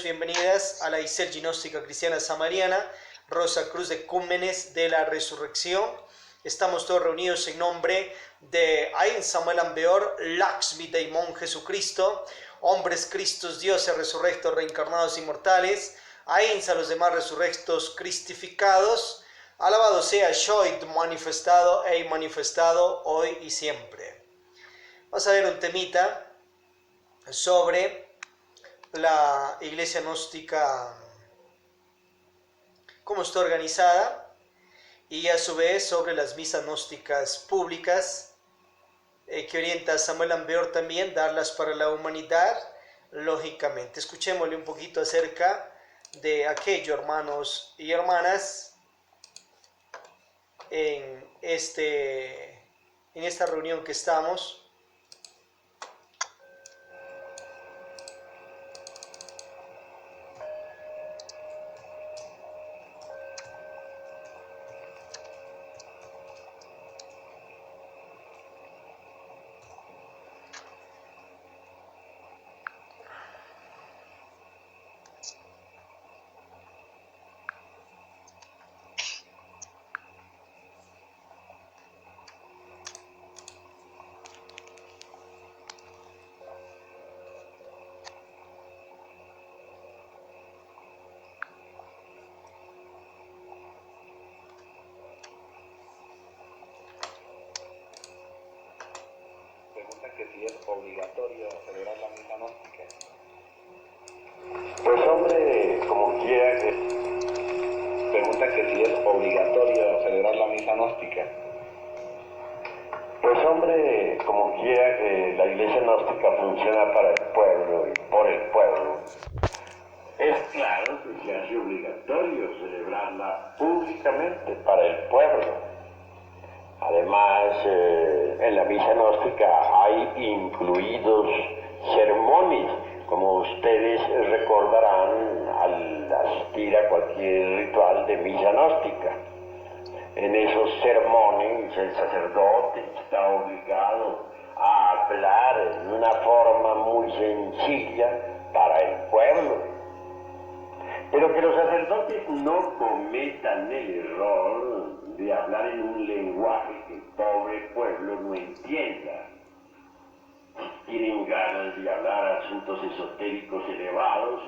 bienvenidos, bienvenidas a la Iglesia Gnóstica Cristiana Samariana, Rosa Cruz de Cúmenes de la Resurrección. Estamos todos reunidos en nombre de Ain Samuel Ambeor, Lakshmi Daimon Jesucristo, hombres Cristos, dioses resurrectos, reencarnados, inmortales, Ain a los demás resurrectos, cristificados, alabado sea Shoit, manifestado e inmanifestado, hoy y siempre. Vamos a ver un temita sobre la iglesia gnóstica, cómo está organizada, y a su vez sobre las misas gnósticas públicas que orienta Samuel Ambeor también, darlas para la humanidad, lógicamente. Escuchémosle un poquito acerca de aquello, hermanos y hermanas, en esta reunión que estamos. Que si es obligatorio celebrar la misa gnóstica. Pues hombre, como quiera que... Pregunta que si es obligatorio celebrar la misa gnóstica. Pues hombre, como quiera que la iglesia gnóstica funciona para el pueblo y por el pueblo, es claro que se hace obligatorio celebrarla públicamente para el pueblo. Además, en la misa gnóstica hay incluidos sermones, como ustedes recordarán al asistir a cualquier ritual de misa gnóstica. En esos sermones el sacerdote está obligado a hablar en una forma muy sencilla para el pueblo. Pero que los sacerdotes no cometan el error de hablar en un lenguaje que el pobre pueblo no entienda. Si tienen ganas de hablar asuntos esotéricos elevados,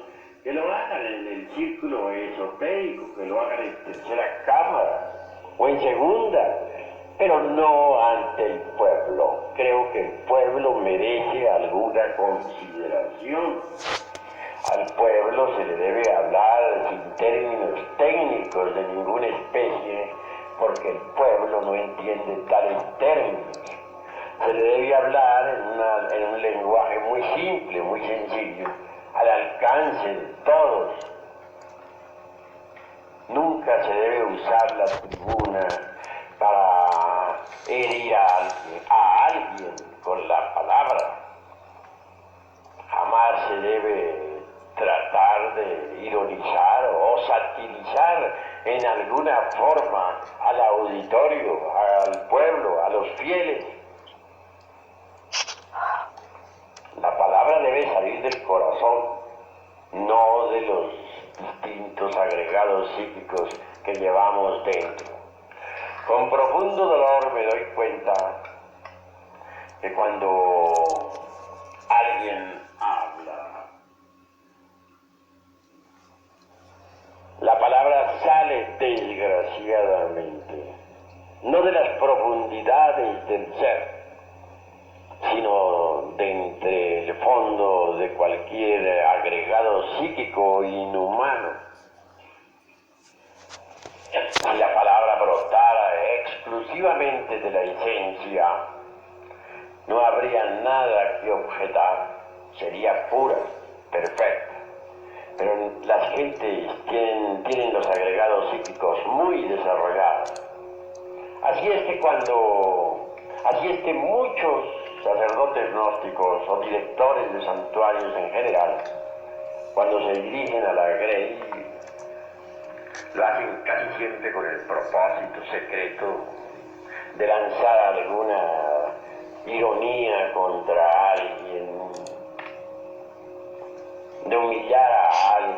que lo hagan en el círculo esotérico, que lo hagan en tercera cámara o en segunda, pero no ante el pueblo. Creo que el pueblo merece alguna consideración. Al pueblo se le debe hablar sin términos técnicos de ninguna especie, porque el pueblo no entiende tales términos. Se le debe hablar en un lenguaje muy simple, muy sencillo, al alcance de todos. Nunca se debe usar la tribuna para herir a alguien con la palabra. Jamás se debe tratar de ironizar o satirizar en alguna forma al auditorio, al pueblo, a los fieles. La palabra debe salir del corazón, no de los distintos agregados psíquicos que llevamos dentro. Con profundo dolor me doy cuenta que cuando alguien habla, la palabra sale desgraciadamente, no de las profundidades del ser, sino de entre el fondo de cualquier agregado psíquico inhumano. Si la palabra brotara exclusivamente de la esencia, no habría nada que objetar, sería pura, perfecta. Pero las gentes tienen los agregados psíquicos muy desarrollados. Así es que muchos sacerdotes gnósticos o directores de santuarios en general, cuando se dirigen a la grey, lo hacen casi siempre con el propósito secreto de lanzar alguna ironía contra alguien, de humillar a alguien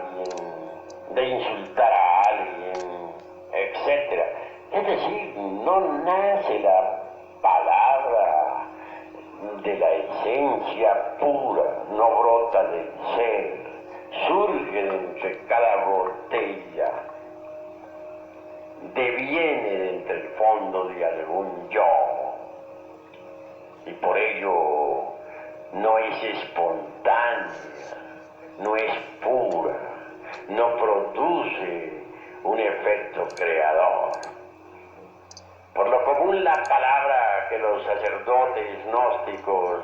de insultar a alguien, etc. Es decir, no nace la palabra de la esencia pura, no brota del ser, surge de entre cada botella, deviene de entre el fondo de algún yo, y por ello no es espontánea, no es pura, no produce un efecto creador. Por lo común, la palabra que los sacerdotes gnósticos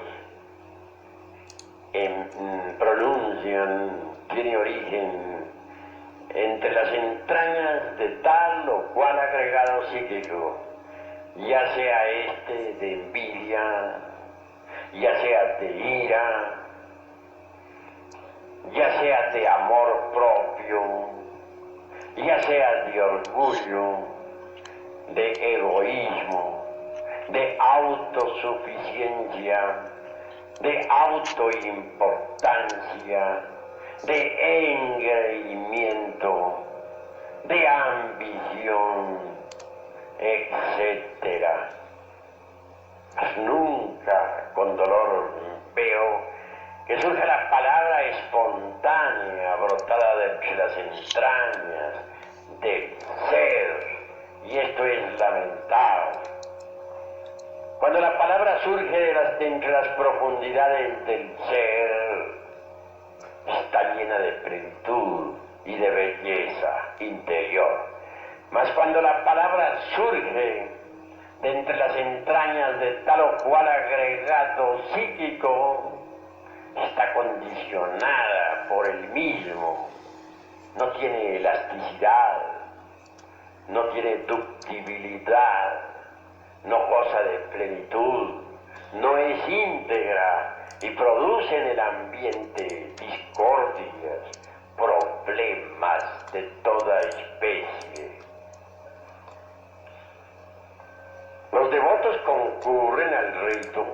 pronuncian tiene origen entre las entrañas de tal o cual agregado psíquico, ya sea este de envidia, ya sea de ira, ya sea de amor propio, ya sea de orgullo, de egoísmo, de autosuficiencia, de autoimportancia, de engreimiento, de ambición, etc. Mas nunca con dolor veo que surge la palabra espontánea, brotada de entre las entrañas del ser, y esto es lamentable. Cuando la palabra surge de entre las profundidades del ser, está llena de plenitud y de belleza interior. Mas cuando la palabra surge de entre las entrañas de tal o cual agregado psíquico, está condicionada por el mismo, no tiene elasticidad, no tiene ductibilidad, no goza de plenitud, no es íntegra y produce en el ambiente discordias, problemas de toda especie. Los devotos concurren al rito,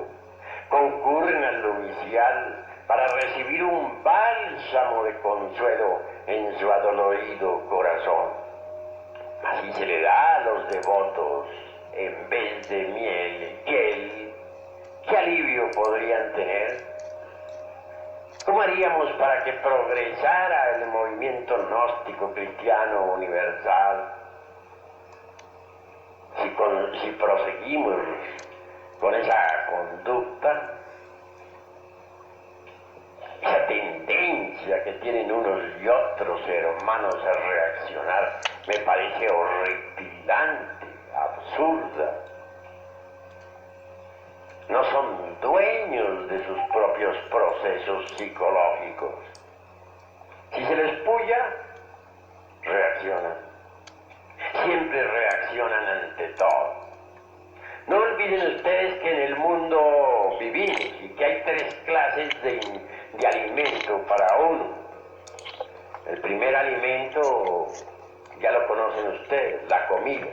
concurren al novicial para recibir un bálsamo de consuelo en su adolorido corazón. Así se le da a los devotos, en vez de miel, hiel. ¿Qué alivio podrían tener? ¿Cómo haríamos para que progresara el movimiento gnóstico cristiano universal? Si proseguimos con esa conducta, esa tendencia que tienen unos y otros hermanos a reaccionar, me parece horripilante, absurda. No son dueños de sus propios procesos psicológicos. Si se les puya, reaccionan. Siempre reaccionan ante todo. No olviden ustedes que en el mundo vivimos y que hay tres clases de alimento para uno. El primer alimento, ya lo conocen ustedes, la comida.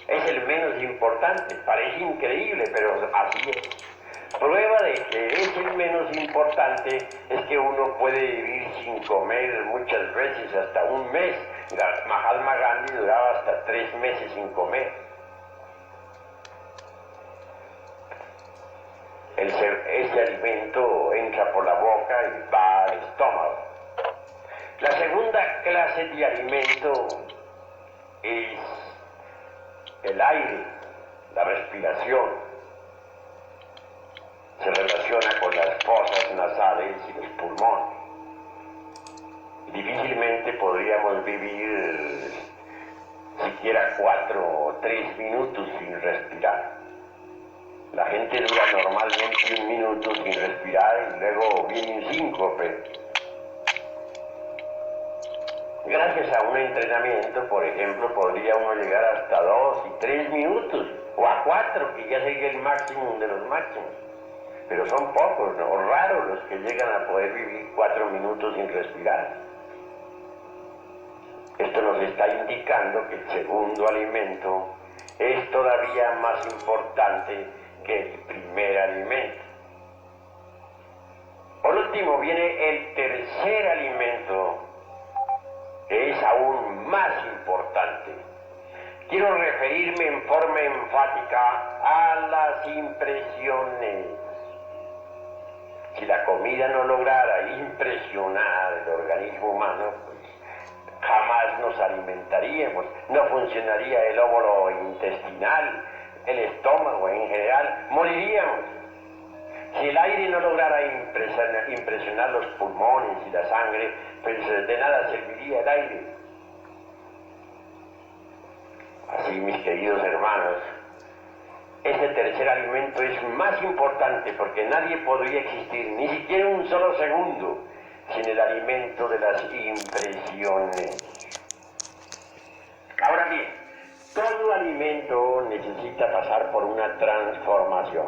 Es el menos importante, parece increíble, pero así es. Prueba de que es el menos importante es que uno puede vivir sin comer muchas veces hasta un mes. Mahatma Gandhi duraba hasta 3 meses sin comer. Ese alimento entra por la boca y va al estómago. La segunda clase de alimento es el aire, la respiración. Se relaciona con las fosas nasales y los pulmones. Difícilmente podríamos vivir siquiera 4 o 3 minutos sin respirar. La gente dura normalmente 1 minuto sin respirar y luego viene un síncope. Gracias a un entrenamiento, por ejemplo, podría uno llegar hasta 2 y 3 minutos, o a 4, que ya sería el máximo de los máximos. Pero son pocos, ¿no? O raros los que llegan a poder vivir 4 minutos sin respirar. Esto nos está indicando que el segundo alimento es todavía más importante que el primer alimento. Por último viene el tercer alimento, que aún más importante. Quiero referirme en forma enfática a las impresiones. Si la comida no lograra impresionar el organismo humano, pues jamás nos alimentaríamos, no funcionaría el óvulo intestinal, el estómago en general, moriríamos. Si el aire no lograra impresionar los pulmones y la sangre, pues de nada serviría el aire. Así, mis queridos hermanos, este tercer alimento es más importante porque nadie podría existir, ni siquiera un solo segundo, sin el alimento de las impresiones. Ahora bien, todo alimento necesita pasar por una transformación.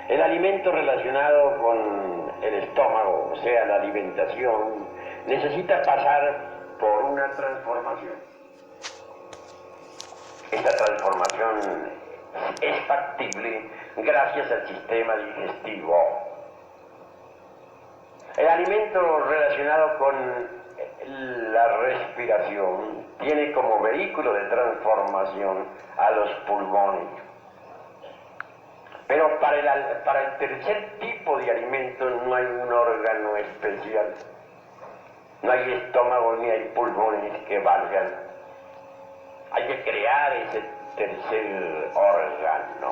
El alimento relacionado con el estómago, o sea, la alimentación, necesita pasar por una transformación. Esta transformación es factible gracias al sistema digestivo. El alimento relacionado con la respiración tiene como vehículo de transformación a los pulmones. Pero para el tercer tipo de alimento no hay un órgano especial. No hay estómago ni hay pulmones que valgan. Hay que crear ese tercer órgano.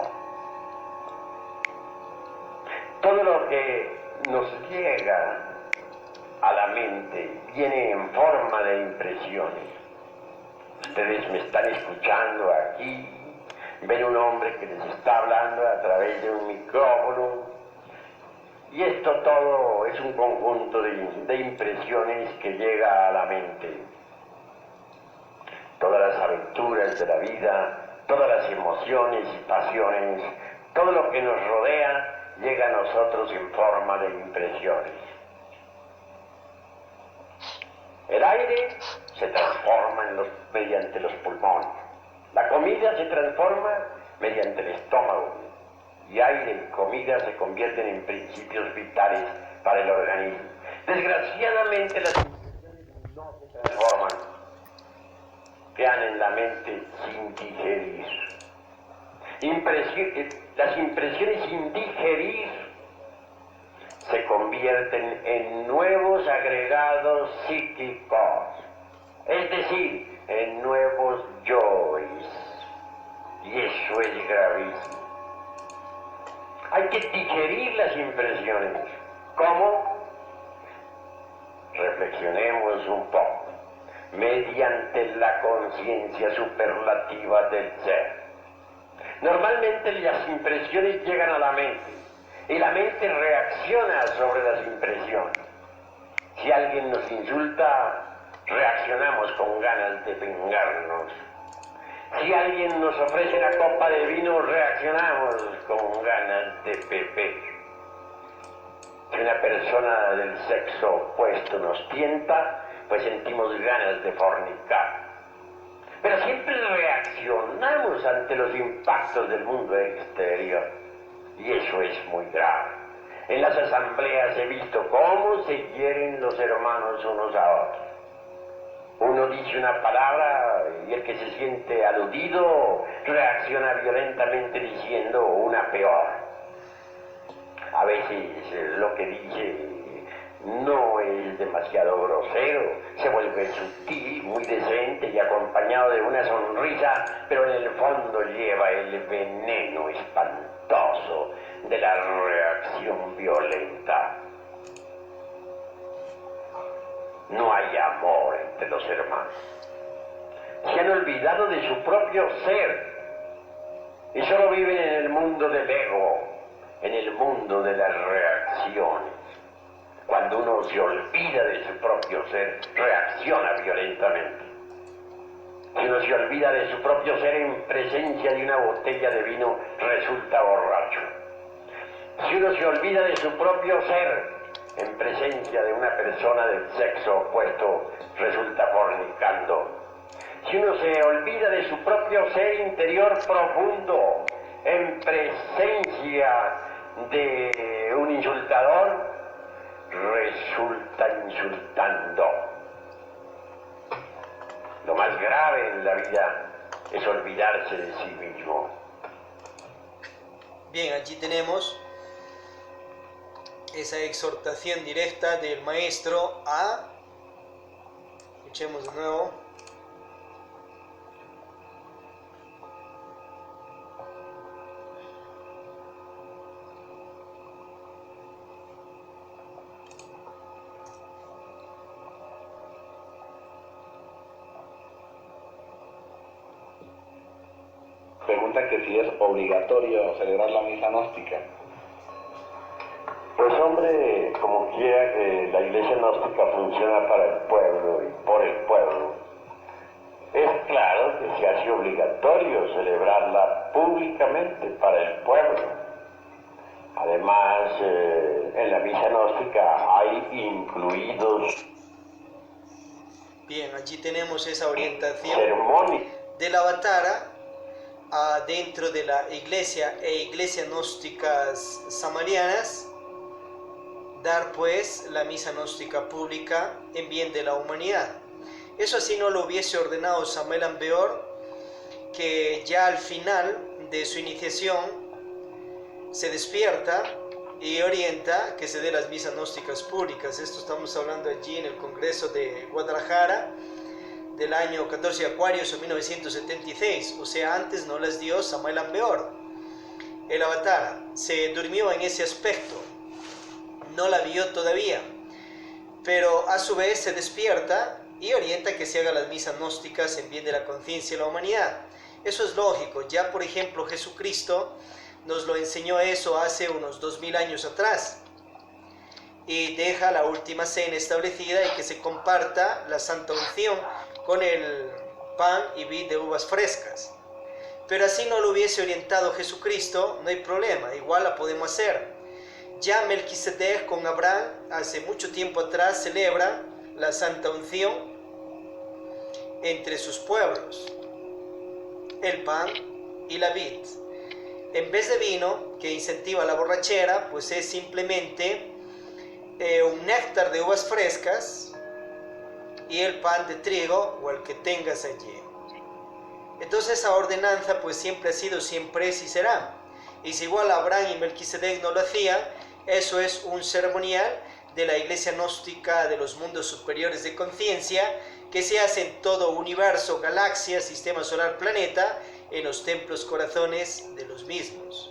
Todo lo que nos llega a la mente viene en forma de impresiones. Ustedes me están escuchando aquí, ven un hombre que les está hablando a través de un micrófono, y esto todo es un conjunto de impresiones que llega a la mente. Todas las aventuras de la vida, todas las emociones y pasiones, todo lo que nos rodea llega a nosotros en forma de impresiones. El aire se transforma mediante los pulmones. La comida se transforma mediante el estómago. Y aire y comida se convierten en principios vitales para el organismo. Desgraciadamente las impresiones no se transforman. Quedan en la mente sin digerir. Las impresiones sin digerir se convierten en nuevos agregados psíquicos, es decir, en nuevos yoes. Y eso es gravísimo. Hay que digerir las impresiones. ¿Cómo? Reflexionemos un poco. Mediante la conciencia superlativa del ser. Normalmente las impresiones llegan a la mente y la mente reacciona sobre las impresiones. Si alguien nos insulta, reaccionamos con ganas de vengarnos. Si alguien nos ofrece una copa de vino, reaccionamos con ganas de beber. Si una persona del sexo opuesto nos tienta, pues sentimos ganas de fornicar. Pero siempre reaccionamos ante los impactos del mundo exterior. Y eso es muy grave. En las asambleas he visto cómo se hieren los hermanos unos a otros. Uno dice una palabra y el que se siente aludido reacciona violentamente diciendo una peor. A veces lo que dice no es demasiado grosero, se vuelve sutil, muy decente y acompañado de una sonrisa, pero en el fondo lleva el veneno espantoso de la reacción violenta. No hay amor entre los hermanos. Se han olvidado de su propio ser y solo viven en el mundo del ego, en el mundo de las reacciones. Cuando uno se olvida de su propio ser, reacciona violentamente. Si uno se olvida de su propio ser en presencia de una botella de vino, resulta borracho. Si uno se olvida de su propio ser en presencia de una persona del sexo opuesto, resulta fornicando. Si uno se olvida de su propio ser interior profundo en presencia de un insultador, resulta insultando. grave en la vida es olvidarse de sí mismo. Bien, allí tenemos esa exhortación directa del maestro a, escuchemos de nuevo, Pregunta que si es obligatorio celebrar la misa gnóstica. Pues hombre, como quiera que la iglesia gnóstica funciona para el pueblo y por el pueblo, es claro que se hace obligatorio celebrarla públicamente para el pueblo. Además, en la misa gnóstica hay incluidos bien, allí tenemos esa orientación ceremonias del Avatara dentro de la iglesia e iglesias gnósticas samarianas, dar pues la misa gnóstica pública en bien de la humanidad. Eso así no lo hubiese ordenado Samuel Ambeor, que ya al final de su iniciación se despierta y orienta que se dé las misas gnósticas públicas. Esto estamos hablando allí en el Congreso de Guadalajara del año 14 de Acuarios o 1976, o sea, antes no las dio Samuel Ambeor. El Avatara se durmió en ese aspecto, no la vio todavía, pero a su vez se despierta y orienta que se hagan las misas gnósticas en bien de la conciencia de la humanidad. Eso es lógico, ya por ejemplo Jesucristo nos lo enseñó eso hace unos 2000 años atrás, y deja la última cena establecida y que se comparta la santa unción con el pan y vid de uvas frescas. Pero así no lo hubiese orientado Jesucristo, no hay problema, igual la podemos hacer. Ya Melquisedec con Abraham hace mucho tiempo atrás celebra la santa unción entre sus pueblos, el pan y la vid. En vez de vino, que incentiva la borrachera, pues es simplemente un néctar de uvas frescas y el pan de trigo o el que tengas allí. Entonces esa ordenanza pues siempre ha sido, siempre es y será. Y si igual Abraham y Melquisedec no lo hacían, eso es un ceremonial de la iglesia gnóstica de los mundos superiores de conciencia que se hace en todo universo, galaxia, sistema solar, planeta, en los templos corazones de los mismos.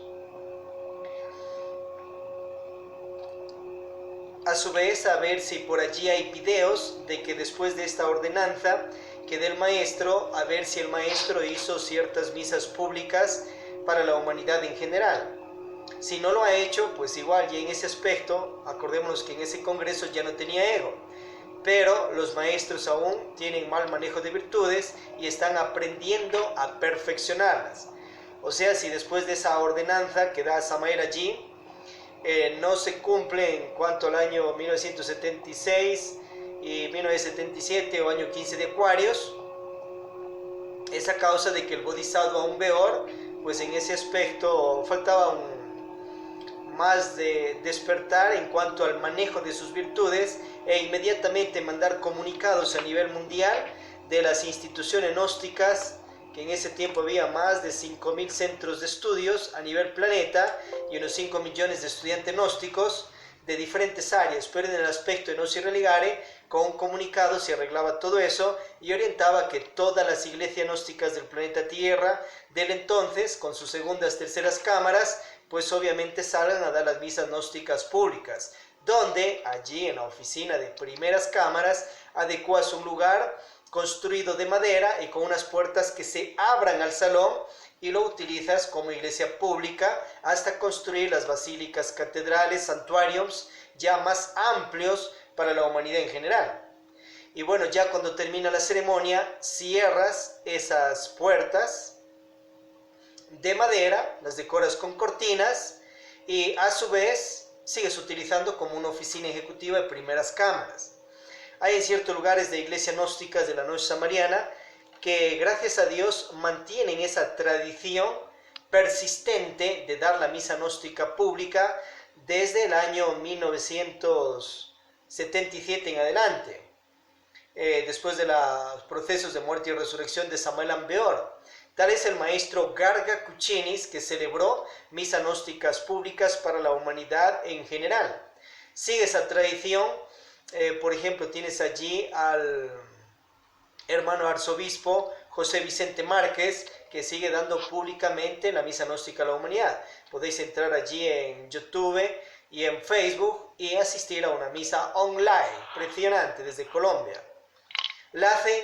A su vez, a ver si por allí hay videos de que después de esta ordenanza que del maestro, a ver si el maestro hizo ciertas misas públicas para la humanidad en general. Si no lo ha hecho, pues igual ya en ese aspecto, acordémonos que en ese congreso ya no tenía ego, pero los maestros aún tienen mal manejo de virtudes y están aprendiendo a perfeccionarlas. O sea, si después de esa ordenanza que da Samael allí, no se cumple en cuanto al año 1976 y 1977 o año 15 de Acuarios, es a causa de que el Bodhisattva Ambeor, pues en ese aspecto faltaba más de despertar en cuanto al manejo de sus virtudes e inmediatamente mandar comunicados a nivel mundial de las instituciones gnósticas, que en ese tiempo había más de 5.000 centros de estudios a nivel planeta y unos 5 millones de estudiantes gnósticos de diferentes áreas, pero en el aspecto de Gnosis Religare, con un comunicado se arreglaba todo eso y orientaba que todas las iglesias gnósticas del planeta Tierra del entonces, con sus segundas, terceras cámaras, pues obviamente salgan a dar las misas gnósticas públicas, donde allí en la oficina de primeras cámaras adecuas un lugar construido de madera y con unas puertas que se abran al salón y lo utilizas como iglesia pública hasta construir las basílicas, catedrales, santuarios ya más amplios para la humanidad en general. Y bueno, ya cuando termina la ceremonia, cierras esas puertas de madera, las decoras con cortinas y a su vez sigues utilizando como una oficina ejecutiva de primeras cámaras. Hay en ciertos lugares de iglesias gnósticas de la noche samariana que gracias a Dios mantienen esa tradición persistente de dar la misa gnóstica pública desde el año 1977 en adelante. después de los procesos de muerte y resurrección de Samael Aun Weor. Tal es el maestro Garga Kuchinis, que celebró misas gnósticas públicas para la humanidad en general. Sigue esa tradición. Por ejemplo, tienes allí al hermano arzobispo José Vicente Márquez, que sigue dando públicamente la misa gnóstica a la humanidad. Podéis entrar allí en YouTube y en Facebook y asistir a una misa online, impresionante, desde Colombia. La hacen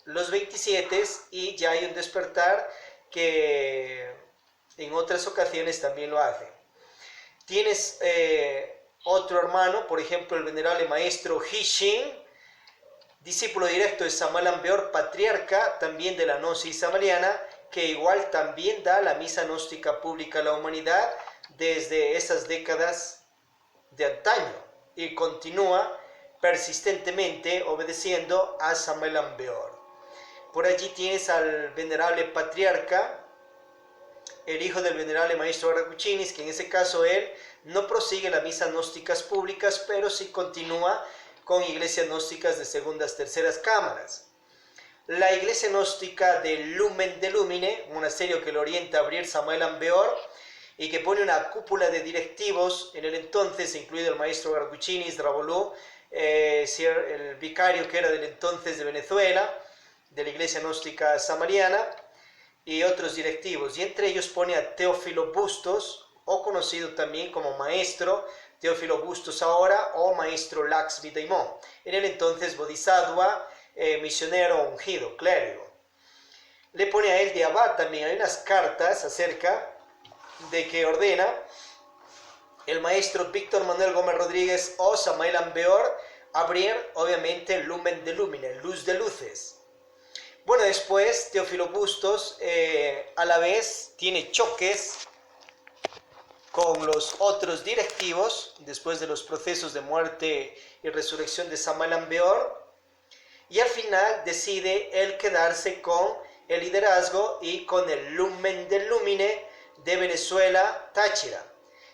los 27 y ya hay un despertar que en otras ocasiones también lo hacen. Tienes otro hermano, por ejemplo, el venerable maestro Hishin, discípulo directo de Samael Aun Weor, patriarca también de la gnosis samariana, que igual también da la misa gnóstica pública a la humanidad desde esas décadas de antaño y continúa persistentemente obedeciendo a Samael Aun Weor. Por allí tienes al venerable patriarca, el hijo del venerable maestro Garga Kuchinis, que en ese caso él no prosigue las misas gnósticas públicas, pero sí continúa con iglesias gnósticas de segundas, terceras cámaras. La iglesia gnóstica de Lumen de Lumine, un monasterio que lo orienta a abrir Samael Aun Weor y que pone una cúpula de directivos en el entonces, incluido el maestro Garga Kuchinis, Ravolú, el vicario que era del entonces de Venezuela, de la iglesia gnóstica samariana, y otros directivos. Y entre ellos pone a Teófilo Bustos, o conocido también como maestro Teófilo Bustos ahora, o maestro Laxmi Daimon, en el entonces bodhisattva, misionero ungido, clérigo. Le pone a él de abad también. Hay unas cartas acerca de que ordena el maestro Víctor Manuel Gómez Rodríguez o Samael Aun Weor abrir, obviamente, el Lumen de Lumine, luz de luces. Bueno, después Teófilo Bustos a la vez tiene choques con los otros directivos después de los procesos de muerte y resurrección de Samael Aun Weor, y al final decide él quedarse con el liderazgo y con el Lumen del Lumine de Venezuela, Táchira,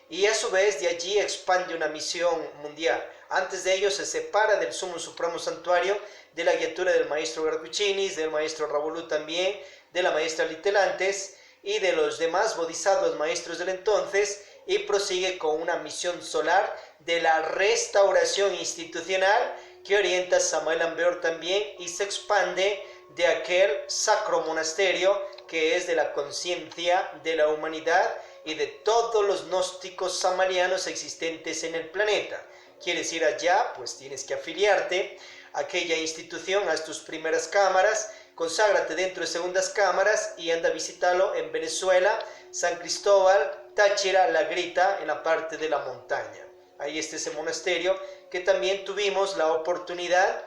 y a su vez de allí expande una misión mundial. Antes de ello se separa del Sumo Supremo Santuario, de la guiatura del maestro Garga Kuchinis, del maestro Ravolú también, de la maestra Litelantes y de los demás bodhisattvas maestros del entonces, y prosigue con una misión solar de la restauración institucional que orienta a Samael Aun Weor también, y se expande de aquel sacro monasterio que es de la conciencia de la humanidad y de todos los gnósticos samarianos existentes en el planeta. ¿Quieres ir allá? Pues tienes que afiliarte a aquella institución, haz tus primeras cámaras, conságrate dentro de segundas cámaras y anda a visitarlo en Venezuela, San Cristóbal, Táchira, La Grita, en la parte de la montaña. Ahí está ese monasterio que también tuvimos la oportunidad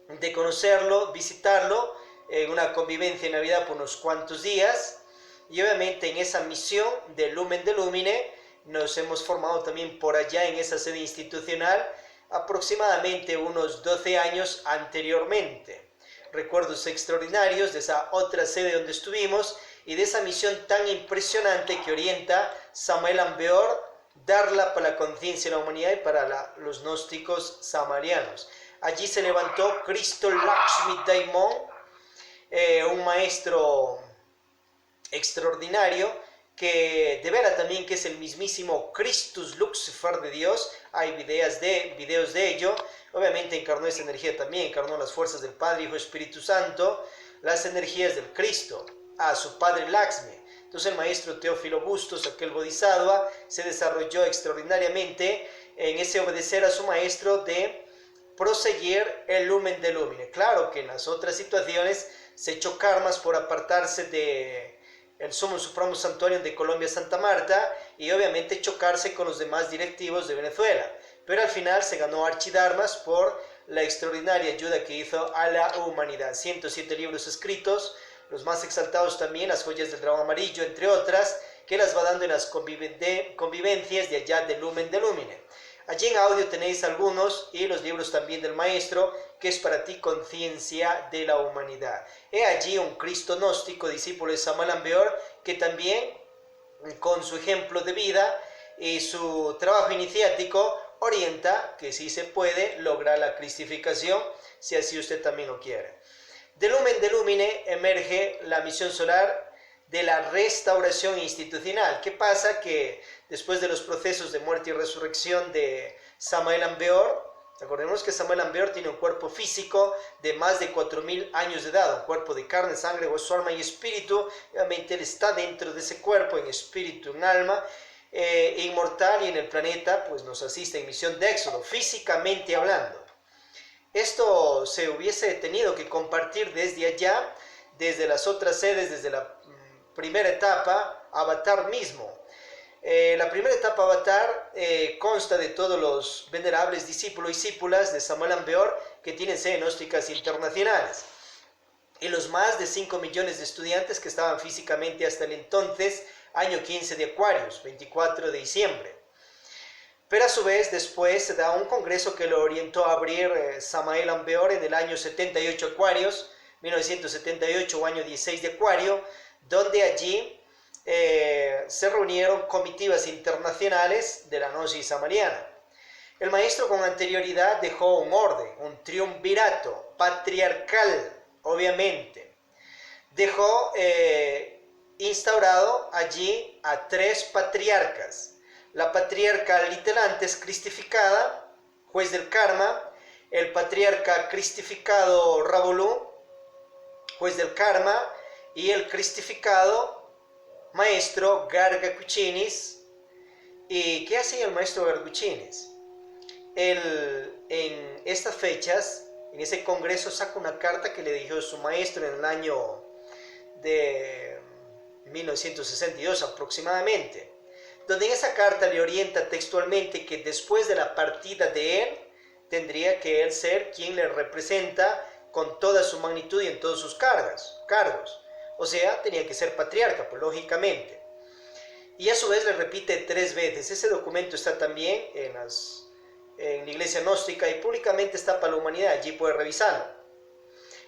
de conocerlo, visitarlo en una convivencia en Navidad por unos cuantos días, y obviamente en esa misión de Lumen de Lumine nos hemos formado también por allá en esa sede institucional aproximadamente unos 12 años anteriormente. Recuerdos extraordinarios de esa otra sede donde estuvimos y de esa misión tan impresionante que orienta Samael Aun Weor, darla para la conciencia de la humanidad y para los gnósticos samarianos. Allí se levantó Cristo Laxmi Daimon, un maestro extraordinario que de veras también que es el mismísimo Christus Lucifer de Dios. Hay videos de ello. Obviamente encarnó esa energía también, encarnó las fuerzas del Padre, Hijo, Espíritu Santo, las energías del Cristo, a su padre Laxmi. Entonces el maestro Teófilo Bustos, aquel bodhisattva, se desarrolló extraordinariamente en ese obedecer a su maestro de proseguir el Lumen de Lumine. Claro que en las otras situaciones se echó karmas por apartarse de el Sumo Supremo Santuario de Colombia, Santa Marta, y obviamente chocarse con los demás directivos de Venezuela. Pero al final se ganó archidharmas por la extraordinaria ayuda que hizo a la humanidad. 107 libros escritos, los más exaltados también, las joyas del dragón amarillo, entre otras, que las va dando en las convivencias de allá del Lumen de Lumine. Allí en audio tenéis algunos y los libros también del maestro, que es para ti conciencia de la humanidad. He allí un Cristo gnóstico, discípulo de Samael Aun Weor, que también con su ejemplo de vida y su trabajo iniciático orienta que sí se puede lograr la cristificación, si así usted también lo quiere. De Lumen de Lumine emerge la misión solar de la restauración institucional. ¿Qué pasa? Que después de los procesos de muerte y resurrección de Samael Aun Weor, recordemos que Samael Aun Weor tiene un cuerpo físico de más de 4000 años de edad, un cuerpo de carne, sangre, hueso, alma y espíritu. Obviamente él está dentro de ese cuerpo, en espíritu, en alma, inmortal, y en el planeta pues nos asiste en misión de éxodo, físicamente hablando. Esto se hubiese tenido que compartir desde allá, desde las otras sedes, desde la primera etapa, Avatar mismo. La primera etapa Avatar consta de todos los venerables discípulos y discípulas de Samael Aun Weor que tienen sede gnósticas internacionales, y los más de 5 millones de estudiantes que estaban físicamente hasta el entonces, año 15 de Aquarius, 24 de diciembre. Pero a su vez después se da un congreso que lo orientó a abrir Samael Aun Weor en el año 78 Aquarius, 1978 o año 16 de Acuario, donde allí se reunieron comitivas internacionales de la Gnosis samariana. El maestro con anterioridad dejó un orden, un triunvirato patriarcal, obviamente. Dejó instaurado allí a 3 patriarcas. La patriarca litelantes cristificada, juez del karma, el patriarca cristificado Ravolu, juez del karma, y el cristificado maestro Garga Kuchinis. ¿Y qué hacía el maestro Garga Kuchinis? En estas fechas, en ese congreso, saca una carta que le dirigió su maestro en el año de 1962 aproximadamente, donde en esa carta le orienta textualmente que después de la partida de él, tendría que él ser quien le representa con toda su magnitud y en todos sus cargos. O sea, tenía que ser patriarca, pues lógicamente. Y a su vez le repite 3 veces. Ese documento está también en la iglesia gnóstica y públicamente está para la humanidad, allí puede revisarlo.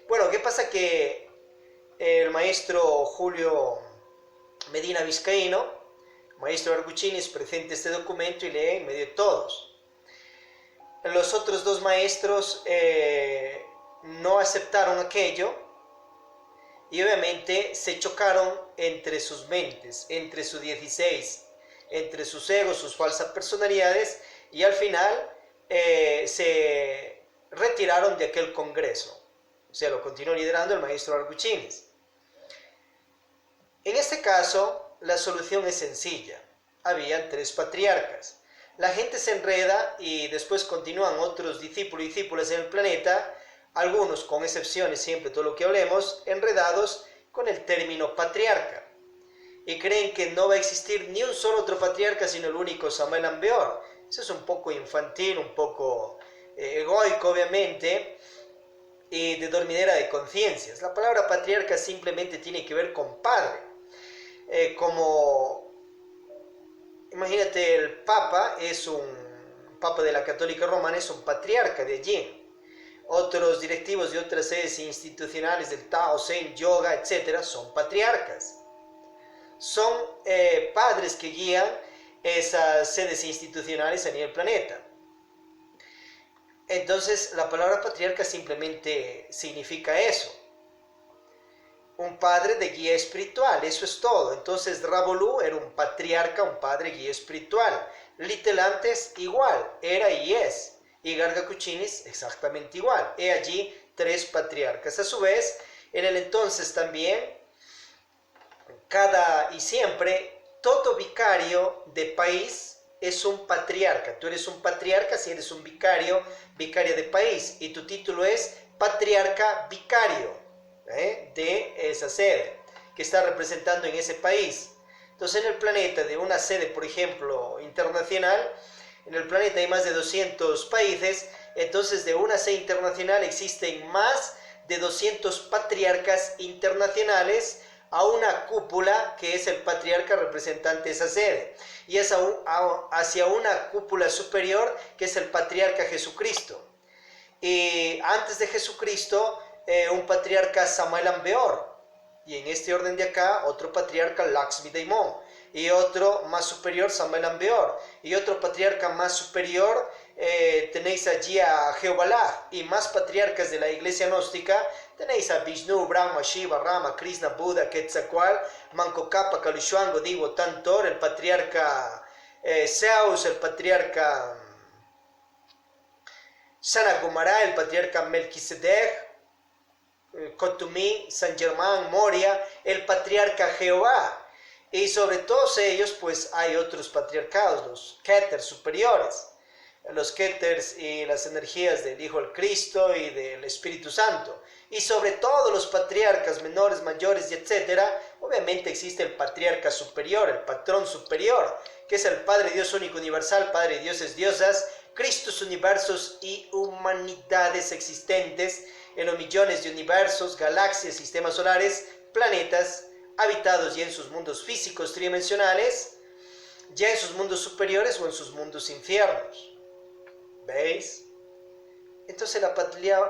Bueno, ¿qué pasa? Que el maestro Julio Medina Vizcaíno, maestro Garga Kuchinis, presenta este documento y lee en medio de todos. Los otros 2 maestros no aceptaron aquello, y obviamente se chocaron entre sus mentes, entre su 16, entre sus egos, sus falsas personalidades, y al final se retiraron de aquel congreso. O sea, lo continuó liderando el maestro Garga Kuchinis. En este caso, la solución es sencilla. Habían 3 patriarcas. La gente se enreda y después continúan otros discípulos y discípulas en el planeta, algunos, con excepciones, siempre todo lo que hablemos, enredados con el término patriarca, y creen que no va a existir ni un solo otro patriarca sino el único Samael Aun Weor. Eso es un poco infantil, un poco egoico, obviamente, y de dormidera de conciencias. La palabra patriarca simplemente tiene que ver con padre. Como, imagínate, el Papa es un Papa de la Católica Romana, es un patriarca de allí. Otros directivos de otras sedes institucionales del Tao, Zen, Yoga, etc., son patriarcas. Son padres que guían esas sedes institucionales a nivel planeta. Entonces, la palabra patriarca simplemente significa eso. Un padre de guía espiritual, eso es todo. Entonces, Ravolu era un patriarca, un padre guía espiritual. Litelantes igual, era y es. Y Garga Kuchinis exactamente igual. He allí 3 patriarcas. A su vez, en el entonces también, cada y siempre, todo vicario de país es un patriarca. Tú eres un patriarca si eres un vicario, vicaria de país. Y tu título es patriarca vicario de esa sede que está representando en ese país. Entonces, en el planeta, de una sede, por ejemplo, internacional, en el planeta hay más de 200 países, entonces de una sede internacional existen más de 200 patriarcas internacionales a una cúpula que es el patriarca representante de esa sede, y es hacia una cúpula superior que es el patriarca Jesucristo. Y antes de Jesucristo, un patriarca Samael Aun Weor, y en este orden de acá, otro patriarca Laxmi Daimon. y otro más superior, Samuel Ambeor, y otro patriarca más superior, tenéis allí a Jehová, y más patriarcas de la iglesia gnóstica, tenéis a Vishnu, Brahma, Shiva, Rama, Krishna, Buda, Quetzalcoatl, Manco Cápac, Kalishwango, Divo, Tantor, el patriarca Zeus, el patriarca Sanagumara, el patriarca Melquisedec, Cotumí, San Germán, Moria, el patriarca Jehová. Y sobre todos ellos pues hay otros patriarcados, los Keters superiores, los Keters y las energías del Hijo del Cristo y del Espíritu Santo. Y sobre todo los patriarcas menores, mayores y etcétera, obviamente existe el patriarca superior, el patrón superior, que es el Padre Dios único universal, Padre dioses, diosas, Cristos, universos y humanidades existentes en los millones de universos, galaxias, sistemas solares, planetas, habitados ya en sus mundos físicos tridimensionales, ya en sus mundos superiores o en sus mundos infiernos. ¿Veis? Entonces la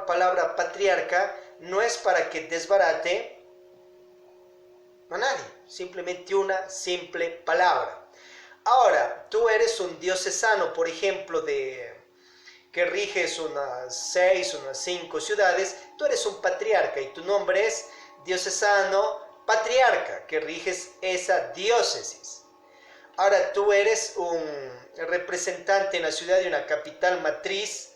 palabra patriarca no es para que desbarate a nadie, simplemente una simple palabra. Ahora, tú eres un diocesano, por ejemplo, que riges unas 6, unas 5 ciudades, tú eres un patriarca y tu nombre es diocesano patriarca, que riges esa diócesis. Ahora tú eres un representante en la ciudad de una capital matriz,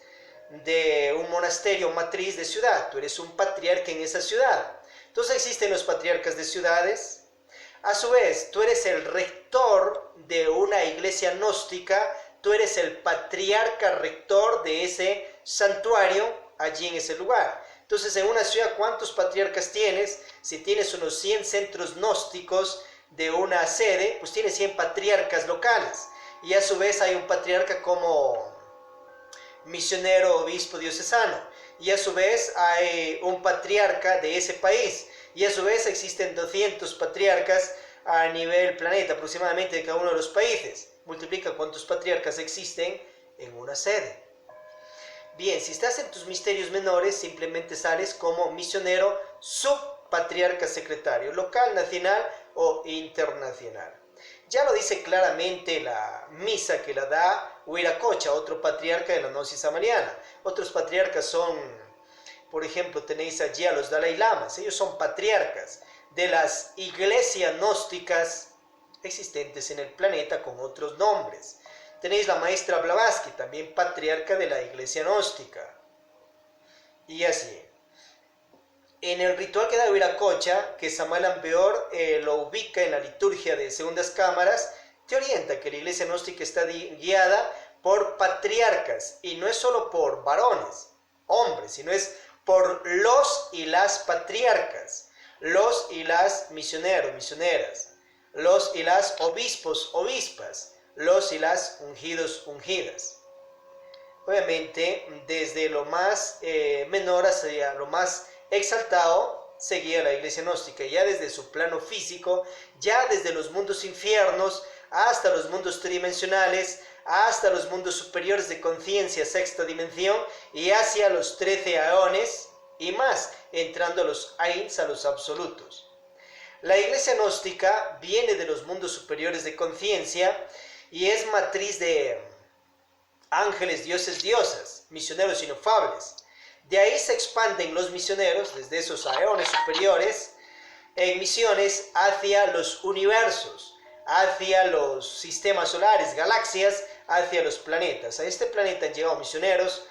de un monasterio matriz de ciudad, tú eres un patriarca en esa ciudad. Entonces existen los patriarcas de ciudades. A su vez, tú eres el rector de una iglesia gnóstica, tú eres el patriarca rector de ese santuario allí en ese lugar. Entonces, en una ciudad, ¿cuántos patriarcas tienes? Si tienes unos 100 centros gnósticos de una sede, pues tienes 100 patriarcas locales. Y a su vez hay un patriarca como misionero, obispo, diocesano. Y a su vez hay un patriarca de ese país. Y a su vez existen 200 patriarcas a nivel planeta, aproximadamente de cada uno de los países. Multiplica cuántos patriarcas existen en una sede. Bien, si estás en tus misterios menores, simplemente sales como misionero subpatriarca secretario, local, nacional o internacional. Ya lo dice claramente la misa que la da Huiracocha, otro patriarca de la gnosis samariana. Otros patriarcas son, por ejemplo, tenéis allí a los Dalai Lamas. Ellos son patriarcas de las iglesias gnósticas existentes en el planeta con otros nombres. Tenéis la maestra Blavatsky, también patriarca de la iglesia gnóstica. Y así. En el ritual que da Huiracocha, que Samuel Ambeor lo ubica en la liturgia de segundas cámaras, te orienta que la iglesia gnóstica está guiada por patriarcas, y no es solo por varones, hombres, sino es por los y las patriarcas, los y las misioneros, misioneras, los y las obispos, obispas, los y las ungidos, ungidas. Obviamente, desde lo más menor hacia lo más exaltado, seguía la iglesia gnóstica, ya desde su plano físico, ya desde los mundos infiernos, hasta los mundos tridimensionales, hasta los mundos superiores de conciencia, sexta dimensión, y hacia los 13 aeones y más, entrando a los ains, a los absolutos. La iglesia gnóstica viene de los mundos superiores de conciencia y es matriz de ángeles, dioses, diosas, misioneros inofables. De ahí se expanden los misioneros, desde esos aeones superiores, en misiones hacia los universos, hacia los sistemas solares, galaxias, hacia los planetas. A este planeta han llegado misioneros